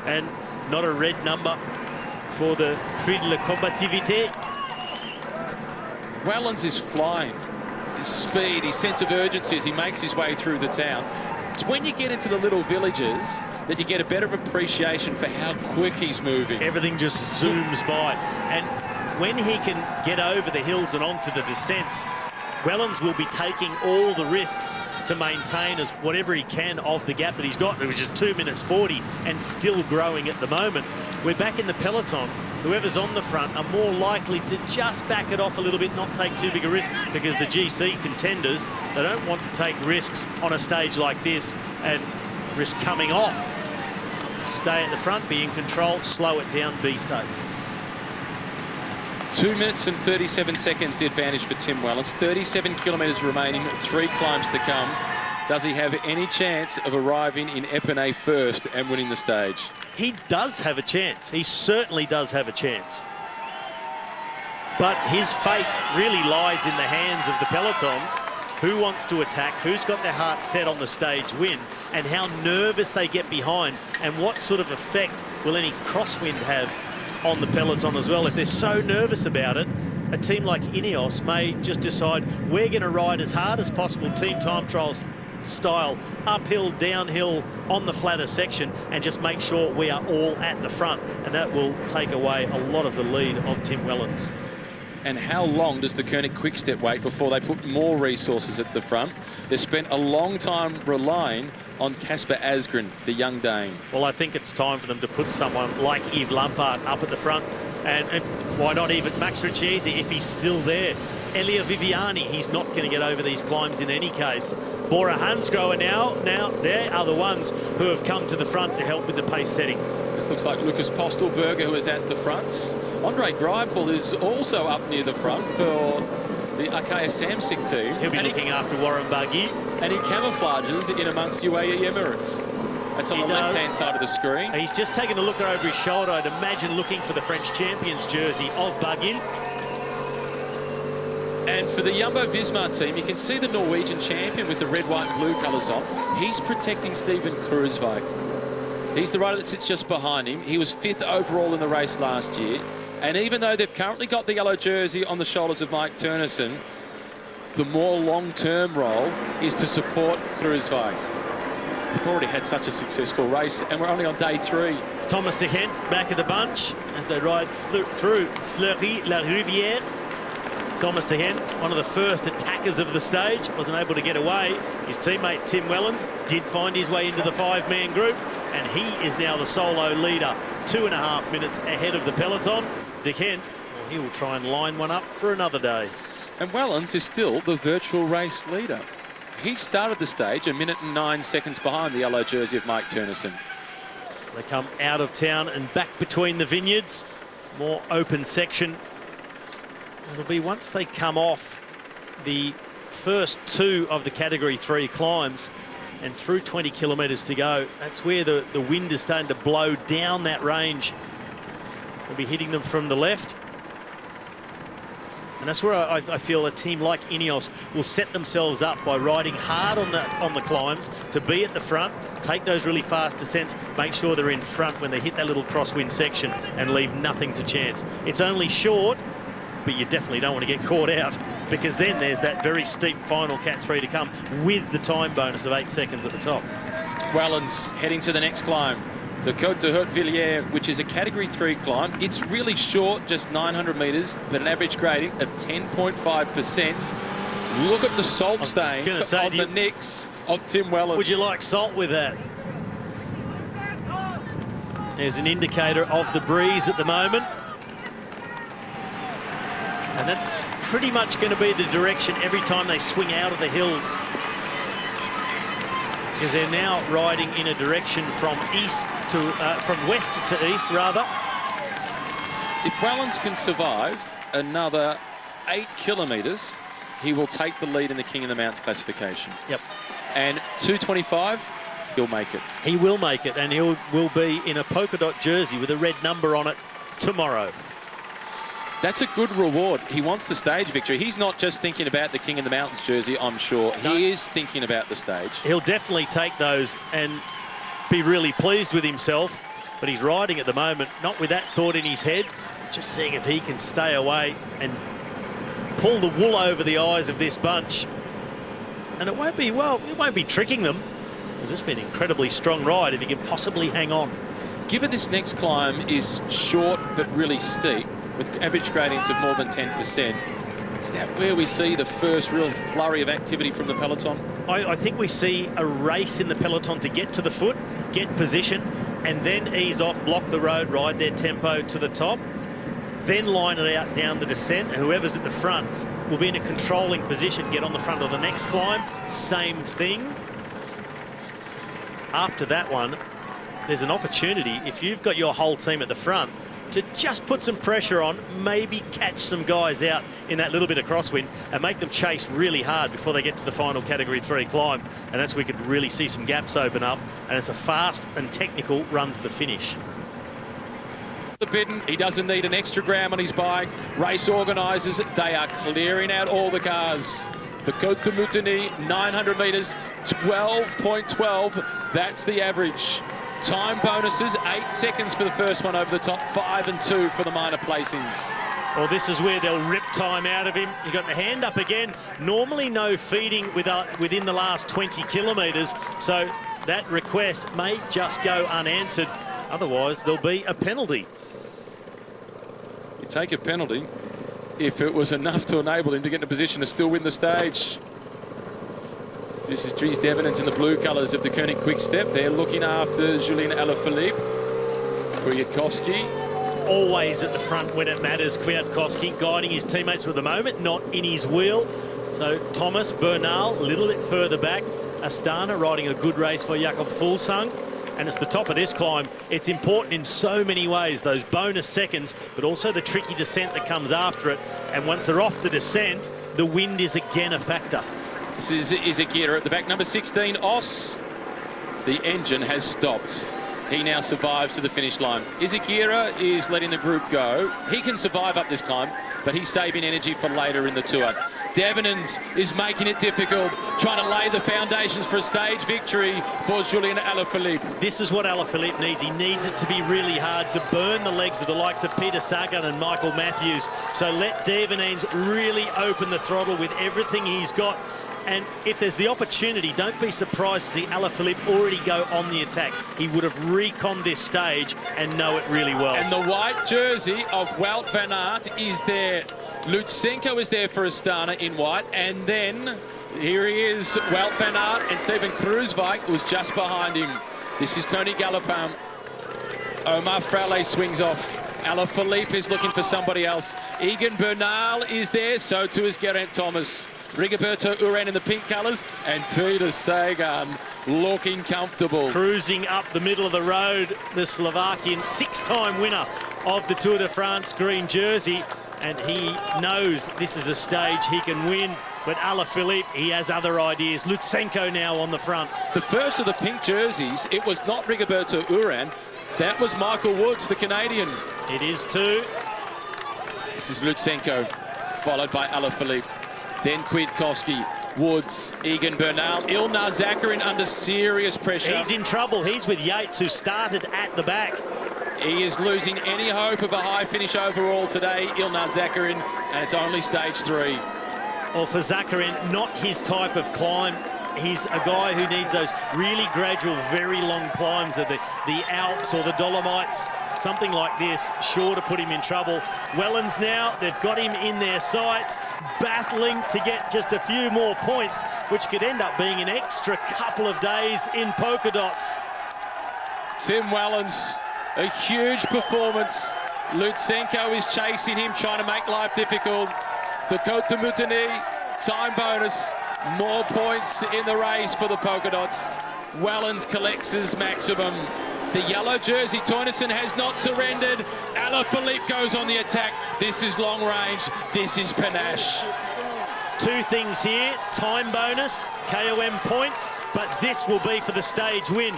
and not a red number for the Prix de la Combativité. Wellens is flying. His speed, his sense of urgency as he makes his way through the town. It's when you get into the little villages that you get a better appreciation for how quick he's moving. Everything just zooms by. And when he can get over the hills and onto the descents, Wellens will be taking all the risks to maintain as whatever he can of the gap that he's got, which is 2 minutes 40 and still growing at the moment. We're back in the peloton. Whoever's on the front are more likely to just back it off a little bit, not take too big a risk, because the GC contenders, they don't want to take risks on a stage like this and risk coming off. Stay at the front, be in control, slow it down, be safe. 2 minutes and 37 seconds the advantage for Tim Wellens. 37 kilometres remaining, 3 climbs to come. Does he have any chance of arriving in Epernay first and winning the stage? He does have a chance. He certainly does have a chance. But his fate really lies in the hands of the peloton. Who wants to attack, who's got their heart set on the stage win, and how nervous they get behind, and what sort of effect will any crosswind have on the peloton as well. If they're so nervous about it, a team like Ineos may just decide we're going to ride as hard as possible, team time trials style, uphill, downhill, on the flatter section, and just make sure we are all at the front, and that will take away a lot of the lead of Tim Wellens. And how long does the Koenig Quick-Step wait before they put more resources at the front? They've spent a long time relying on Casper Asgreen, the young Dane. Well, I think it's time for them to put someone like Yves Lampaert up at the front, and why not even Max Ricciesi if he's still there. Elia Viviani, he's not going to get over these climbs in any case. Bora Hansgrohe now they are the ones who have come to the front to help with the pace setting. This looks like Lucas Postelberger, who is at the front. Andre Greipel is also up near the front for the Arkea Samsic team. He'll be looking after Warren Barguil. And he camouflages in amongst UAE Emirates. That's on the left-hand side of the screen. He's just taken a look over his shoulder, I'd imagine looking for the French champions jersey of Barguil. And for the Jumbo-Visma team, you can see the Norwegian champion with the red, white and blue colours on. He's protecting Steven Kruijswijk. He's the rider that sits just behind him. He was 5th overall in the race last year. And even though they've currently got the yellow jersey on the shoulders of Mike Teunissen, the more long-term role is to support Kruijswijk. They've already had such a successful race, and we're only on day 3. Thomas de Gent back of the bunch as they ride through Fleury-la-Rivière. Thomas de Gent, one of the first attackers of the stage, wasn't able to get away. His teammate Tim Wellens did find his way into the 5-man group, and he is now the solo leader, 2.5 minutes ahead of the peloton. De Gent, well, he will try and line one up for another day. And Wellens is still the virtual race leader. He started the stage 1 minute and 9 seconds behind the yellow jersey of Mike Teunissen. They come out of town and back between the vineyards. More open section. It'll be once they come off the first 2 of the Category 3 climbs and through 20 kilometres to go. That's where the wind is starting to blow down that range. We'll be hitting them from the left. And that's where I feel a team like Ineos will set themselves up by riding hard on the climbs to be at the front, take those really fast descents, make sure they're in front when they hit that little crosswind section and leave nothing to chance. It's only short, but you definitely don't want to get caught out, because then there's that very steep final Cat 3 to come with the time bonus of 8 seconds at the top. Wellens heading to the next climb. The Côte de Haute-Villiers, which is a Category 3 climb. It's really short, just 900 metres, but an average grading of 10.5%. Look at the salt stains on the necks of Tim Wellens. Would you like salt with that? There's an indicator of the breeze at the moment. And that's pretty much going to be the direction every time they swing out of the hills. Because they're now riding in a direction from west to east, rather. If Wellens can survive another 8 kilometres, he will take the lead in the King of the Mounts classification. Yep. And 2:25, he'll make it. He will make it, and he will be in a polka dot jersey with a red number on it tomorrow. That's a good reward. He wants the stage victory. He's not just thinking about the King of the Mountains jersey, I'm sure. No. He is thinking about the stage. He'll definitely take those and be really pleased with himself, but he's riding at the moment, not with that thought in his head, just seeing if he can stay away and pull the wool over the eyes of this bunch. And it won't be, well, it won't be tricking them. It'll just be an incredibly strong ride if he can possibly hang on. Given this next climb is short but really steep, with average gradients of more than 10%, is that where we see the first real flurry of activity from the peloton? I think we see a race in the peloton to get to the foot, get position, and then ease off, block the road, ride their tempo to the top, then line it out down the descent, and whoever's at the front will be in a controlling position, get on the front of the next climb, same thing. After that one, there's an opportunity, if you've got your whole team at the front, to just put some pressure on, maybe catch some guys out in that little bit of crosswind and make them chase really hard before they get to the final Category 3 climb. And that's where we could really see some gaps open up, and it's a fast and technical run to the finish. The Bidden, he doesn't need an extra gram on his bike. Race organisers, they are clearing out all the cars. The Côte de Moutonny, 900 metres, 12.12, that's the average. Time bonuses, 8 seconds for the first one over the top, 5 and 2 for the minor placings. Well, this is where they'll rip time out of him. He got the hand up again. Normally no feeding within the last 20 kilometres, so that request may just go unanswered. Otherwise, there'll be a penalty. You take a penalty if it was enough to enable him to get in a position to still win the stage. This is Dries Devenins in the blue colours of the Koenig Quick Step. They're looking after Julien Alaphilippe. Kwiatkowski. Always at the front when it matters. Kwiatkowski guiding his teammates for the moment, not in his wheel. So Thomas, Bernal, a little bit further back. Astana riding a good race for Jakob Fuglsang. And it's the top of this climb. It's important in so many ways, those bonus seconds, but also the tricky descent that comes after it. And once they're off the descent, the wind is again a factor. This is Izagirre at the back, number 16, Os. The engine has stopped. He now survives to the finish line. Izagirre is letting the group go. He can survive up this climb, but he's saving energy for later in the tour. Devenins is making it difficult, trying to lay the foundations for a stage victory for Julien Alaphilippe. This is what Alaphilippe needs. He needs it to be really hard to burn the legs of the likes of Peter Sagan and Michael Matthews. So let Devenins really open the throttle with everything he's got. And if there's the opportunity, don't be surprised to see Alaphilippe already go on the attack. He would have reconned this stage and know it really well. And the white jersey of Wout van Aert is there. Lutsenko is there for Astana in white. And then here he is, Wout van Aert, and Steven Kruijswijk was just behind him. This is Tony Galopin. Omar Fraulet swings off. Alaphilippe is looking for somebody else. Egan Bernal is there, so too is Geraint Thomas. Rigoberto Urán in the pink colours, and Peter Sagan looking comfortable. Cruising up the middle of the road, the Slovakian, 6-time winner of the Tour de France green jersey, and he knows this is a stage he can win. But Alaphilippe, he has other ideas. Lutsenko now on the front. The first of the pink jerseys, it was not Rigoberto Urán, that was Michael Woods, the Canadian. It is too. This is Lutsenko, followed by Alaphilippe. Then Kwiatkowski, Woods, Egan Bernal, Ilnur Zakarin under serious pressure. He's in trouble. He's with Yates, who started at the back. He is losing any hope of a high finish overall today, Ilnur Zakarin, and it's only stage 3. Well, for Zakarin, not his type of climb. He's a guy who needs those really gradual, very long climbs of the Alps or the Dolomites. Something like this, sure to put him in trouble. Wellens now, they've got him in their sights, battling to get just a few more points, which could end up being an extra couple of days in polka dots. Tim Wellens, a huge performance. Lutsenko is chasing him, trying to make life difficult. The Côte de Mutiny time bonus. More points in the race for the Polka Dots. Wellens collects his maximum. The yellow jersey, Teunissen has not surrendered. Alaphilippe goes on the attack. This is long range. This is panache. Two things here, time bonus, KOM points, but this will be for the stage win.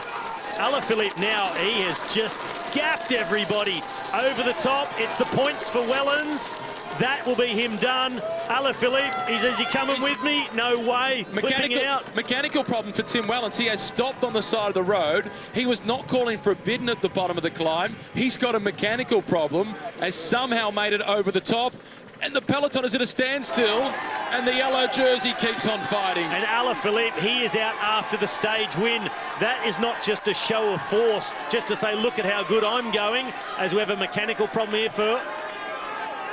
Alaphilippe now, he has just gapped everybody over the top. It's the points for Wellens. That will be him done. Alaphilippe, he says, you coming with me? No way. Mechanical problem for Tim Wellens. He has stopped on the side of the road. He was not calling for a bidden at the bottom of the climb. He's got a mechanical problem, has somehow made it over the top. And the peloton is at a standstill, and the yellow jersey keeps on fighting. And Alaphilippe, he is out after the stage win. That is not just a show of force, just to say, look at how good I'm going, as we have a mechanical problem here for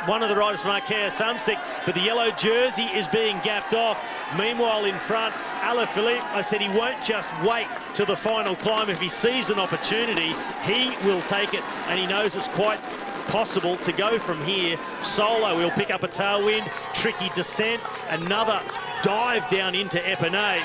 one of the riders from Arkea Samsic, but the yellow jersey is being gapped off. Meanwhile, in front, Alaphilippe, I said he won't just wait till the final climb. If he sees an opportunity, he will take it, and he knows it's quite possible to go from here solo. He'll pick up a tailwind, tricky descent, another dive down into Epinay.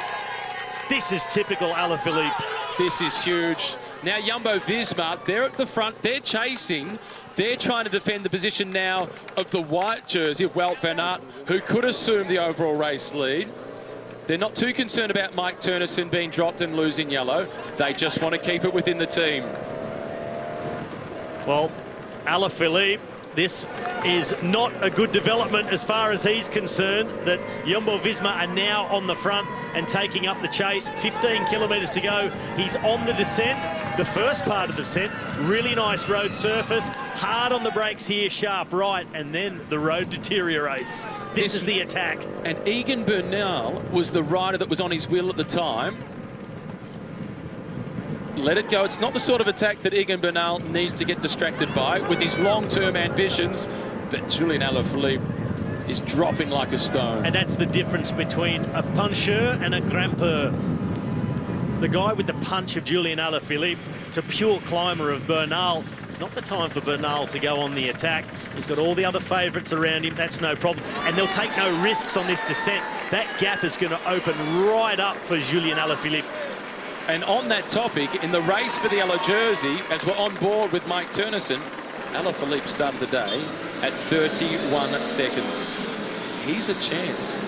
This is typical Alaphilippe. This is huge. Now Jumbo-Visma, they're at the front, they're chasing. They're trying to defend the position now of the white jersey of Wout van Aert, who could assume the overall race lead. They're not too concerned about Mike Teunissen being dropped and losing yellow. They just want to keep it within the team. Well, Alaphilippe, this is not a good development as far as he's concerned, that Jumbo-Visma are now on the front and taking up the chase. 15 kilometres to go. He's on the descent, the first part of the descent. Really nice road surface. Hard on the brakes here, sharp right, and then the road deteriorates. This is the attack. And Egan Bernal was the rider that was on his wheel at the time. Let it go. It's not the sort of attack that Egan Bernal needs to get distracted by with his long-term ambitions, but Julian Alaphilippe is dropping like a stone. And that's the difference between a puncher and a grimpeur. The guy with the punch of Julian Alaphilippe, it's a pure climber of Bernal. It's not the time for Bernal to go on the attack. He's got all the other favourites around him. That's no problem. And they'll take no risks on this descent. That gap is going to open right up for Julian Alaphilippe. And on that topic, in the race for the yellow jersey, as we're on board with Mike Teunissen, Alaphilippe started the day at 31 seconds. He's a chance.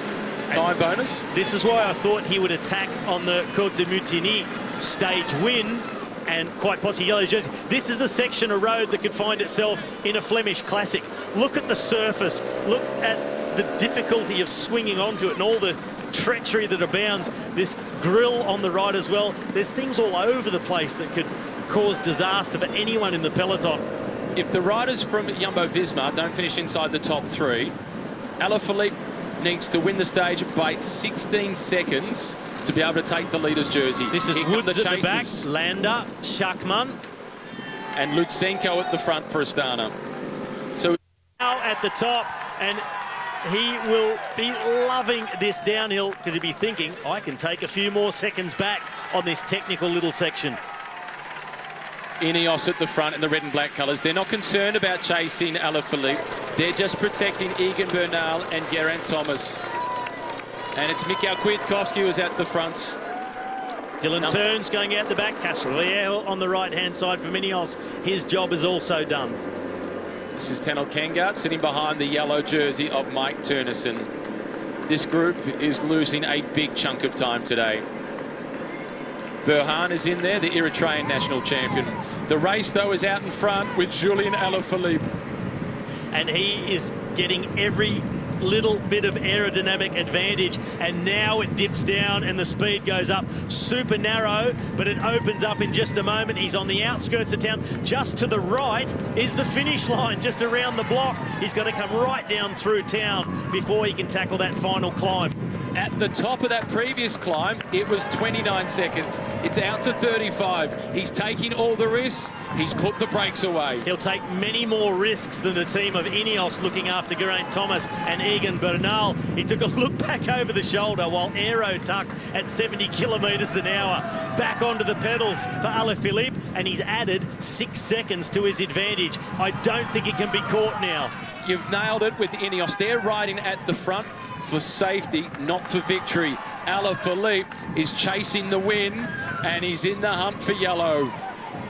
Time bonus. This is why I thought he would attack on the Côte de Mutiny stage win, and quite possibly yellow jersey. This is a section of road that could find itself in a Flemish Classic. Look at the surface. Look at the difficulty of swinging onto it and all the treachery that abounds. This grill on the right as well. There's things all over the place that could cause disaster for anyone in the peloton. If the riders from Jumbo-Visma don't finish inside the top three, Alaphilippe needs to win the stage by 16 seconds to be able to take the leader's jersey. This is Woods at the back, Landa, Schachmann, and Lutsenko at the front for Astana. So now at the top, and he will be loving this downhill because he'll be thinking, I can take a few more seconds back on this technical little section. Ineos at the front in the red and black colours. They're not concerned about chasing Alaphilippe. They're just protecting Egan Bernal and Geraint Thomas. And it's Mikhail Kwiatkowski who's at the front. Dylan Teuns going out the back. Castrolier on the right-hand side from Ineos. His job is also done. This is Tanel Kengart sitting behind the yellow jersey of Mike Teunissen. This group is losing a big chunk of time today. Burhan is in there, the Eritrean national champion. The race, though, is out in front with Julian Alaphilippe. And he is getting every little bit of aerodynamic advantage, and now it dips down and the speed goes up. Super narrow, but it opens up in just a moment. He's on the outskirts of town. Just to the right is the finish line, just around the block. He's got to come right down through town before he can tackle that final climb. At the top of that previous climb, it was 29 seconds. It's out to 35. He's taking all the risks. He's put the brakes away. He'll take many more risks than the team of Ineos looking after Geraint Thomas and Egan Bernal. He took a look back over the shoulder while Aero tucked at 70 kilometres an hour. Back onto the pedals for Alaphilippe, and he's added 6 seconds to his advantage. I don't think he can be caught now. You've nailed it with Ineos. They're riding at the front for safety, not for victory. Alaphilippe is chasing the win, and he's in the hunt for yellow.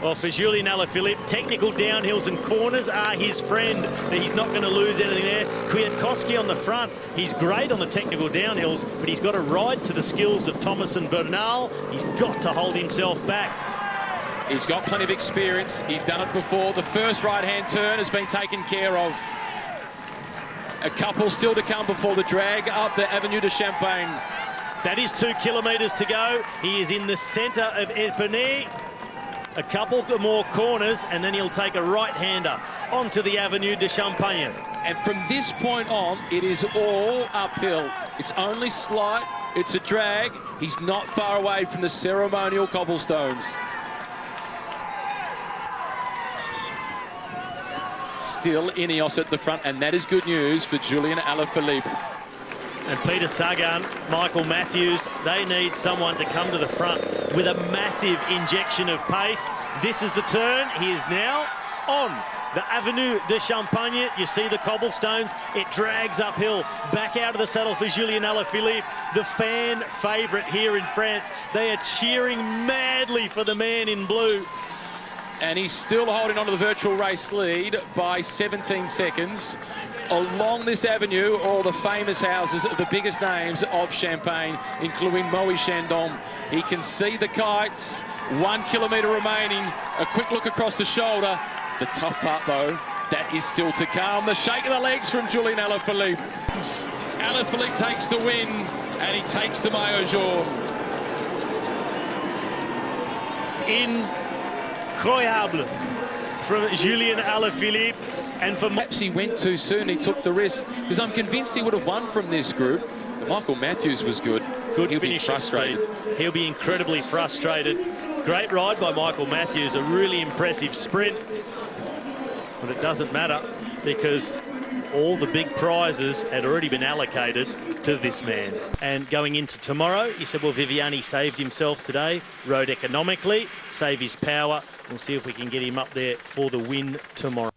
Well, for Julian Alaphilippe, technical downhills and corners are his friend. He's not going to lose anything there. Kwiatkowski on the front, he's great on the technical downhills, but he's got to ride to the skills of Thomas and Bernal. He's got to hold himself back. He's got plenty of experience. He's done it before. The first right-hand turn has been taken care of. A couple still to come before the drag up the Avenue de Champagne. That is 2 kilometres to go. He is in the centre of Epernay. A couple more corners, and then he'll take a right-hander onto the Avenue de Champagne. And from this point on, it is all uphill. It's only slight. It's a drag. He's not far away from the ceremonial cobblestones. Still Ineos at the front, and that is good news for Julian Alaphilippe. And Peter Sagan, Michael Matthews, they need someone to come to the front with a massive injection of pace. This is the turn. He is now on the Avenue de Champagne. You see the cobblestones. It drags uphill, back out of the saddle for Julian Alaphilippe, the fan favourite here in France. They are cheering madly for the man in blue. And he's still holding on to the virtual race lead by 17 seconds. Along this avenue, all the famous houses, the biggest names of Champagne, including Moët Chandon. He can see the kites. 1 kilometre remaining. A quick look across the shoulder. The tough part, though, that is still to come. The shake of the legs from Julian Alaphilippe. Alaphilippe takes the win, and he takes the maillot jaune. Incroyable from Julian Alaphilippe. And for perhaps he went too soon, he took the risk, because I'm convinced he would have won from this group. But Michael Matthews was good. Good He'll finish. Be frustrated. He'll be incredibly frustrated. Great ride by Michael Matthews, a really impressive sprint. But it doesn't matter, because all the big prizes had already been allocated to this man. And going into tomorrow, you said, well, Viviani saved himself today, rode economically, save his power. We'll see if we can get him up there for the win tomorrow.